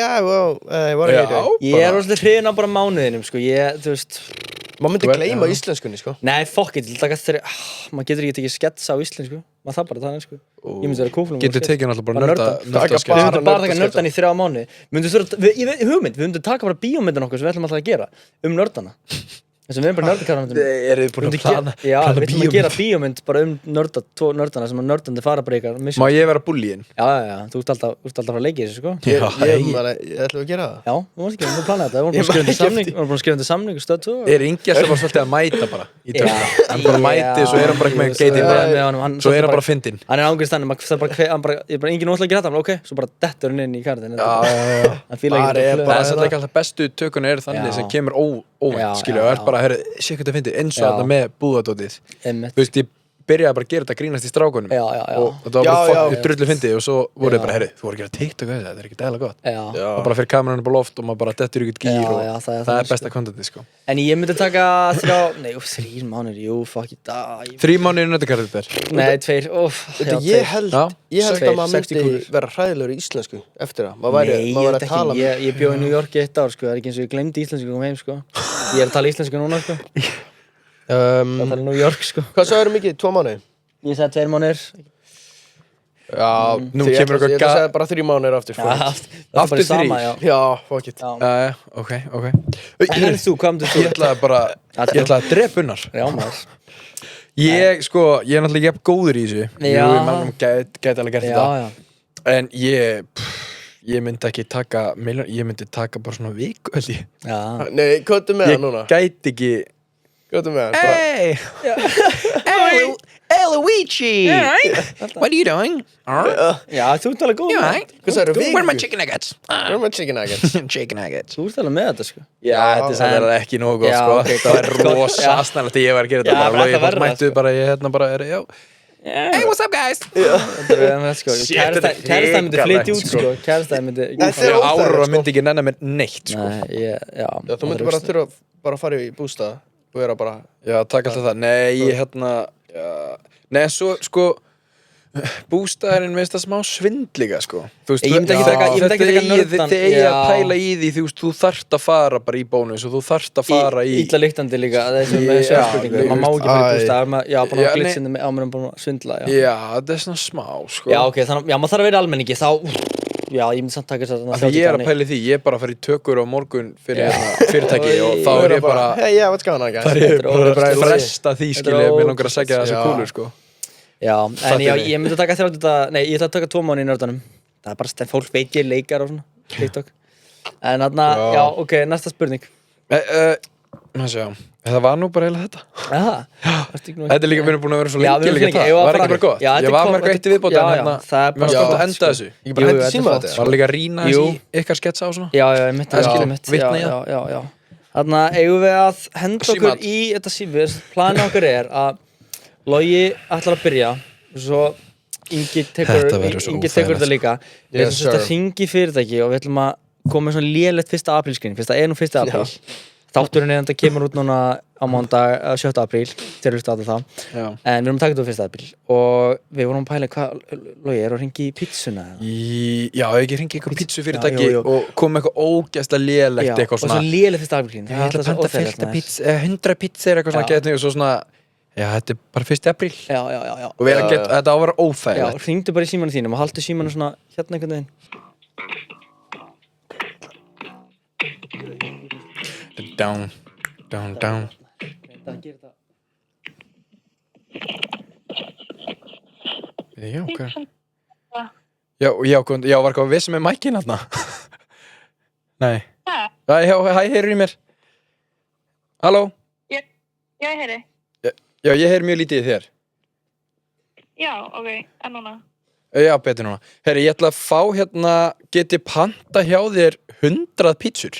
what are you doing? Ég rosalega hrifinn á bara mánuðinum, sko, þú veist maður myndi gleyma íslenskunni, sko Nei, fuck it, maður getur ekki tekið sketsa á íslensku maður það bara það, sko Ég myndi vera kúflum Getur tekið náttúrulega bara nörda Við myndum bara taka nördan í 3 mánuði Við myndum taka bara bíómyndan okkur sem við ætlum alltaf að gera nördana þess að við erum bara nördakarðanum Eru þið búin að plana Já, við ætlum að gera bíómynd bara tvo nördana sem að nördandi fara bara ykkar Má ég vera bullíinn? Já, þú ert alltaf að leikja þessu, sko Ég ætlum að gera það Já, þú mást ekki, við planaði þetta Við vorum búin að skrifa undir samning Stöð 2 Er Ingi alltaf bara svolítið að mæta bara í töfna Hann bara mæti, svo er hann bara ekki með geitin Svo er hann bara fyndinn Hann er ángurist þannig Ég bara Ingi nú ætla að gera þetta Ok, svo bara dettur hann inn í karðin Sér hvað það fyndi eins og þetta með búðadótið Þú veist, ég byrjaði bara að gera þetta grínast í strákunum og þetta var bara fokk drullu fyndi og svo voru þið bara, herru, þú voru að gera TikTok þetta er ekki dæla gott og bara fyrir kameran upp á loft og maður bara dettur ykkur gýr og það er besta kontentið, sko En ég myndi taka 3 mánuðir, jú, fuck it 3 mánuðir nöttukarðið þér? Nei, 2 Ég held að maður myndi vera hræðilegur í íslensku eftir það maður væri að tala Ég bjó í New York í 1 ár, sko, það er ekki eins og ég glemdi íslensku kom heim, sko Ég er að tala íslensku núna, sko Það tala New York, sko Hvað sagðirðu mikið, 2 mánuði? Ég sagði 2 mánuðir Já, nú kemur okkur Ég sagði bara 3 mánuðir aftur Aftur 3? Já, fuck it Ok En þú, hvað myndir þú? Ég ætlaði að drepa Unnar Já, maður Ég er náttúrulega ekki góður í þessu Gæti alveg gert þetta En ég myndi ekki taka milljón, ég myndi taka bara svona viku held ég. Nei, hvað er með það núna? Ég gæti ekki Hvað er með það? Hey Luigi What are you doing? Já, þú ert alveg góð Hvað sagðirðu viku? Where are my chicken nuggets? Where are my chicken nuggets? Chicken nuggets Þú ert alveg með þetta, sko Já, þetta er ekki nógu gott, sko Það var rosa aðsnæðilegt að ég var að gera þetta bara Lógi mættu bara, ég hérna bara já Hey, what's up, guys? Kærastæði myndi flytja út, sko Kærastæði myndi Ára myndi ekki nenna mér neitt, sko Þú myndi bara þurfa bara að fara í bústað og vera bara Já, takk alltaf það Nei, ég hérna Nei, en svo, sko bústaðurinn minnst það smá svindliga, sko Ég myndi ekki taka nördan Þið eigi að pæla í því, þú þarft að fara bara í bónus og þú þarft að fara í Ítla lyktandi líka, þessum með sjálfsbyrningu maður má ekki fara í bústað, já, bara glitsindi á mér bara svindla, já, það er svona smá, sko Já, ok, þannig, já, maður þarf að vera almenningi, þá Já, ég myndi samt taka þess að ég er að pæla í því, ég er bara að fara í tökur á morgun fyrir fyrirtæki og þá er ég bara Hey, yeah, what's going on, guys? Það er bara að fresta því, skilja, mér langar að segja þessu kúlur, sko Já, en ég myndi taka ég ætla að taka 2 mánuði í nördanum Það er bara, fólk veit ég leikar og svona TikTok En þarna, já, ok, næsta spurning Það var nú bara eiginlega þetta Þetta er líka, við erum búin að vera svo lengi líka það Var ekki bara gott? Ég var með eitthvað eitt í viðbót en hérna Mér var skott að enda þessu Ég bara hætti síma þetta Var líka að rýna þessi ykkar sketsa á svona Já, ég mitt Já Þarna, eigum við að henda okkur í þetta sífis Planið okkur er að Logi ætlar að byrja Svo Ingi tekur þetta líka Við ætlum að hringi fyrirtæki og við ætlum að koma með svona lélegt 1. aprílskrin Fyrst það er nú 1. apríl Þátturinn er þetta kemur út núna á mánudag 7. apríl Þeir hlusta á þetta En við erum að taka þetta á 1. apríl Og við vorum að pæla hvað Logi er að hringi í pizzuna Já, ekki hringi ykkur pizzufyrirtæki og koma eitthvað ógeðslega lélegt eitthvað svona Og svo lélegt 1. apríl Ég ætla að panta fylgta pizza 100 pizzur eitthvað svona getni og svo svona Já, þetta er bara 1. apríl Já Og við erum að geta, þetta á að vera óþægilegt Já, hringdu bara í símanum þínum og haldu símanum svona hérna einhvern veginn Down Já, ok Já, var eitthvað við sem er mækinn hérna Nei Hæ, heyrðu í mér Halló Já, ég heyri Já, ég heyri mjög lítið í þér Já, ok, en núna? Já, betur núna. Herri, ég ætla að fá hérna, geti panta hjá þér 100 pítsur.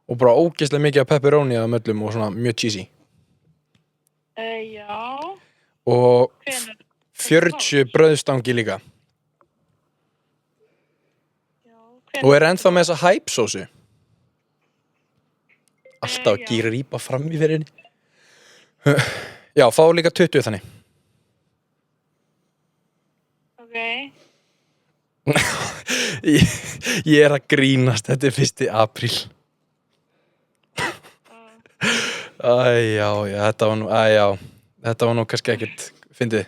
Og bara ógeðslega mikið af pepperoni að möllum og svona mjög cheesy. Já. Og 40 brauðstangi líka. Og ennþá með þessa hæpsósu. Alltaf að grípa fram í fyrir henni. Já, fá líka 20 þannig. Ok. Ég að grínast, þetta 1. apríl. Þetta var nú kannski ekkert fyndið.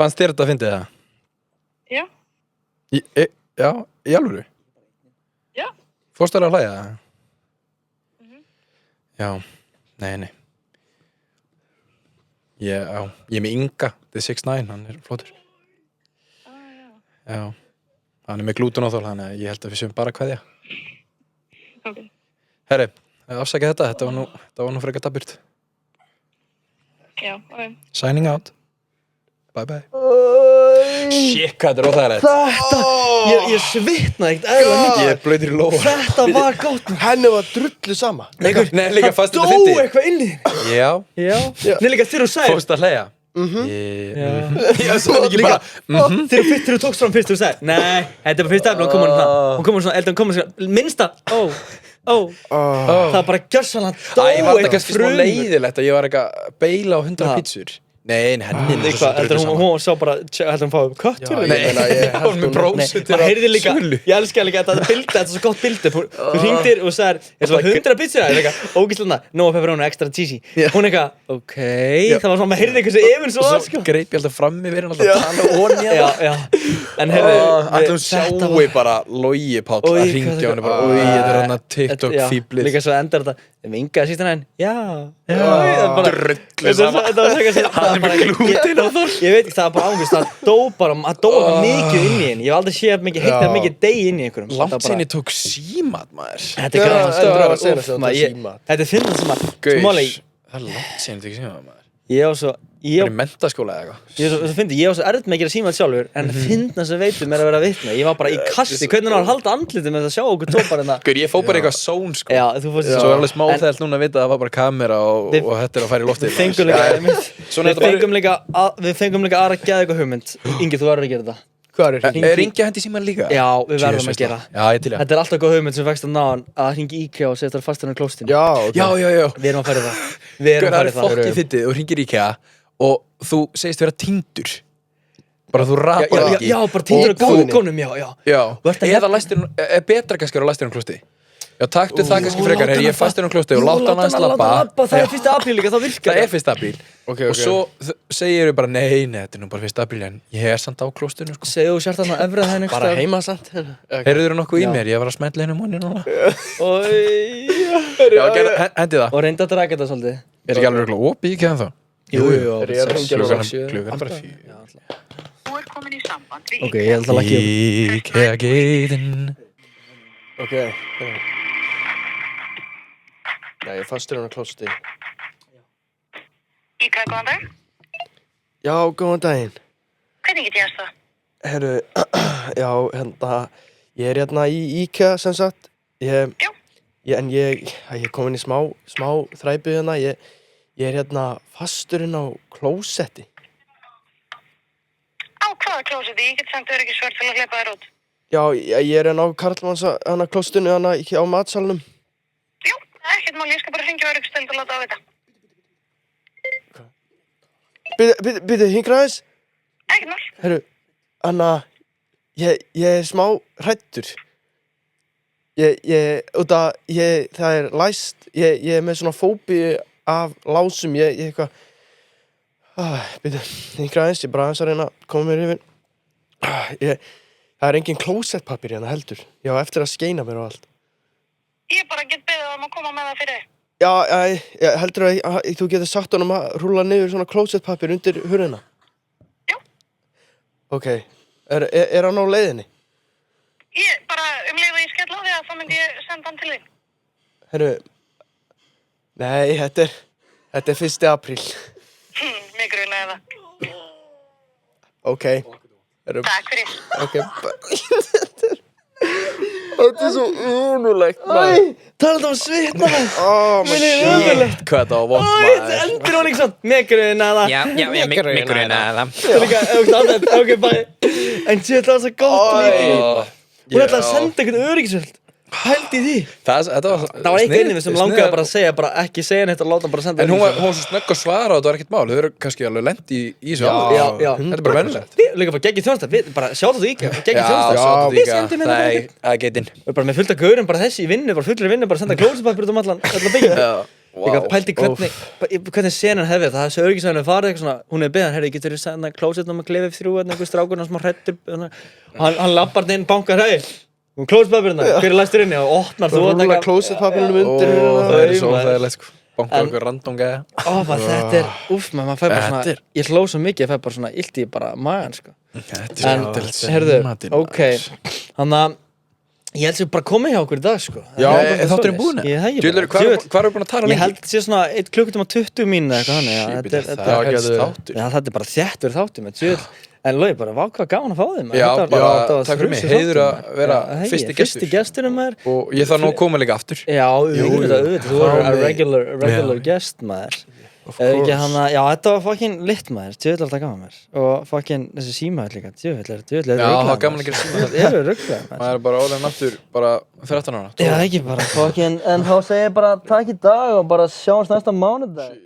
Fannst þér þetta fyndið það? Já. Já, í alvöru? Já. Fórstu alveg að hlæja það? Já, nei. Ég er með Inga, The 6ix9ine, hann flottur. Já, hann með glútenóþol, þannig að ég held að við séum bara kveðja. Ok. Herri, afsakið þetta var nú frekar dabburt. Já, ok. Signing out. Bye bye. Shit, hvað þetta óþægilegt. Ég svitnaði ekkert eðlilega mikið. Ég blautur í lófa. Þetta var gott. Henni var drullu sama. Nei, líka fast þetta Það fyndi. dó eitthvað inni. Já. Nei, líka þegar þú sagði. Fórstu að hlæja? Já, svo ekki bara. Þegar þú tókst fram fyrst og þú sagði, nei, þetta er bara fyrst afn og hún komur svona, minnsta, það var bara gjörsanlega dó Ég var þetta kannski smá leiðilegt að ég var eitthvað að beila á 100 pítsur. Nei, henni er svo drullu saman. Hún sá bara, heldur hún fáið köttur? Hún með brósutir maður heyrði líka, ég elska líka þetta bildi, þetta er svo gott bildi. Þú hringdir og sagðir, þetta var 100 pítsur, það er eitthvað, ógíslega, nóa pepperoni, extra cheesy. Hún eitthvað, ok, það var svona, maður heyrði eitthvað sem efinn svo var, sko. Svo greip ég alltaf fram í verið, alltaf tala onni að það. Já, en heyrðu, Alltaf hún sjáu bara Logi Páll að hringja á henni bara, þetta er hann að TikTok-fíblið. Líka svo endar þetta, Inga síst hann, Hann með glúten á þorr. Ég veit ekki, það var bara ángust, það dó mikið inn í henni. Ég hef aldrei séð mikið heitt eða mikið degi inn í einhverjum. Langt sinni tók símat, maður. Þetta er grænt, þetta er fyndið sem að, það er langt sinni tók símat, maður. Það er menntaskóla eða eitthvað. Ég var svo erfitt með að gera símat sjálfur, en fyndna sem veitum er að vera vitni. Ég var bara í kasti, hvernig hann halda andlitið með það að sjá okkur tópar hérna. Ég fór bara eitthvað són, sko. Já, þú fórst í són. Svo er alveg smá þægt núna að vita að það var bara kamera og þetta er að fara í loftið. Við fengum líka aðra geða eitthvað hugmynd. Ingi, þú verður að gera þetta. Hvað Ringja hendi síman líka? Já, við verðum að gera. Já, ég til Þetta er alltaf góð hugmynd sem fækst að ná hann að hringi IKEA og setja fastan á klóstinu. Já. Við erum að fara í það. Það er fokkið fyndið og hringir IKEA og þú segist vera týndur. Bara þú rapar ekki. Já, bara týndur á góðgónum, já. Eða er betra kannski að læstir á klósti. Já, taktu það kannski frekar, ég er fastur á klósti og láta hann aðeins labba. Það er 1. apríl líka, þá virkar það. Það er 1. apríl. Og svo segir við bara, nei, þetta er nú bara 1. apríl, en ég er samt á klóstinu, sko. Segðu þú sért þarna efrið það henni. Bara heima samt. Heyrður þú nokkuð í mér? Ég var að smetla henni múni núna. Já, hendi það. Og reynda að draga þetta svolítið. Er ekki alveg opið í keðan þá? Jú. Klukkan bara 4. Þú er komin í samband við Ok, ég held að lakka IKEA-geitin. Ok. Nei, ég er fastur á klósti. IKEA, góðan dag. Já, góðan daginn. Hvernig get ég aðstoða? Herru, já, ég er hérna í IKEA sem sagt. En ég kom inn í smá þræpu hérna. Ég er hérna fasturinn á klósetti. Á hvaða klósetti? Ég get sendt öryggissvörð til að hleypa þér út. Já, ég er hérna á Karlmanns klóstinu hérna á matsalnum. Jú, ekkert mál, ég skal bara hringja öryggisdeild og láta á þetta. Bíddu, hingra aðeins. Ekkert mál. Herru, ég er smá hræddur. Það er læst, ég er með svona fóbíu af lásum, ég eitthvað. Bíddu, hingra aðeins, ég bara aðeins að reyna að koma mér yfir. Það er engin klósettpappír hérna heldur. Ég á eftir að skeina mér og allt. Ég bara get beðið að koma með það fyrir þig. Já, ég heldur að þú getur sagt honum að rúlla niður svona klósettpappír undir hurðina. Já. Ok, er hann á leiðinni? Ég bara leið og ég skell á því að þá myndi ég senda hann til þín. Herru, nei, þetta er 1. apríl. Mig grunaði það. Ok. Takk fyrir. Ok. Þetta svo unulegt, maður. Talað um svitna, maður. Shit. Hvað þetta var vond, Þetta maður. endur hún ekki svona. Megrunada. Já, mikrunada. Ok, bæ. En þetta var svo gótt líka. Hún ætlaði að senda einhvern öryggisvöld. Pældi í því. Þetta var Það var einhver inni við sem langaði bara að segja, bara ekki segja neitt og láta hann bara senda En hún var svo snögg að svara og þetta var ekkert mál. Þau eru kannski alveg lent í þessu áður. Já. Þetta er bara vennilegt. Líka bara geggið þjónsta, við bara sjáðu þú íkja, geggið þjónsta. Við sendum það er getinn. Við bara með fullt af gaurum, bara þessi í vinnu, bara fullir í vinnu, bara senda klósipapir út allan byggja. Líka pældi hvernig senan hefði það, þessi öryggisveginn farið eitthvað svona, hún hefði beðan, herri, getur þið senda klósitnum að klefið þrjú, einhver strákurinn smá hrættur, hann lappar inn, bankar, hei, klósipapirinn, hver læstur inni og opnar þú Það rúla klósitpapirinn undir. Það er svo óþægilegt, sko. Banka okkur random gæða. Þetta er, maður fær bara svona, ég hló svo mikið, ég fær bara svona illt í bara magan, sko. En, herðu, ok, þannig að ég held sem bara komið hjá okkur í dag, sko. Já, þátturinn búinn? Djúlur, hvað erum við búin að tala lengi? Ég held sé svona 1 klukkutíma 20 mínútur eitthvað þannig. Þetta er bara þéttur þáttur með djúl. En Logi, bara vákvað gaman að fá þig. Já, bara takk fyrir mig. Heiður að vera fyrsti gesturinn maður. Og ég þarf nú að koma líka aftur. Já, auðvitað. Þú voru a regular guest maður. Ekki hana, já, þetta var fucking lit maður, djöðlega alltaf gaman maður. Og fucking þessi símaður líka, djöðlega Já, það var gaman að gera símaður. Það eru rugglaðir maður. Það er bara ólega náttúr, bara 13 ára. Já, ekki bara fucking, en þá segir ég bara takk í dag og bara sjáumst næsta mánudag.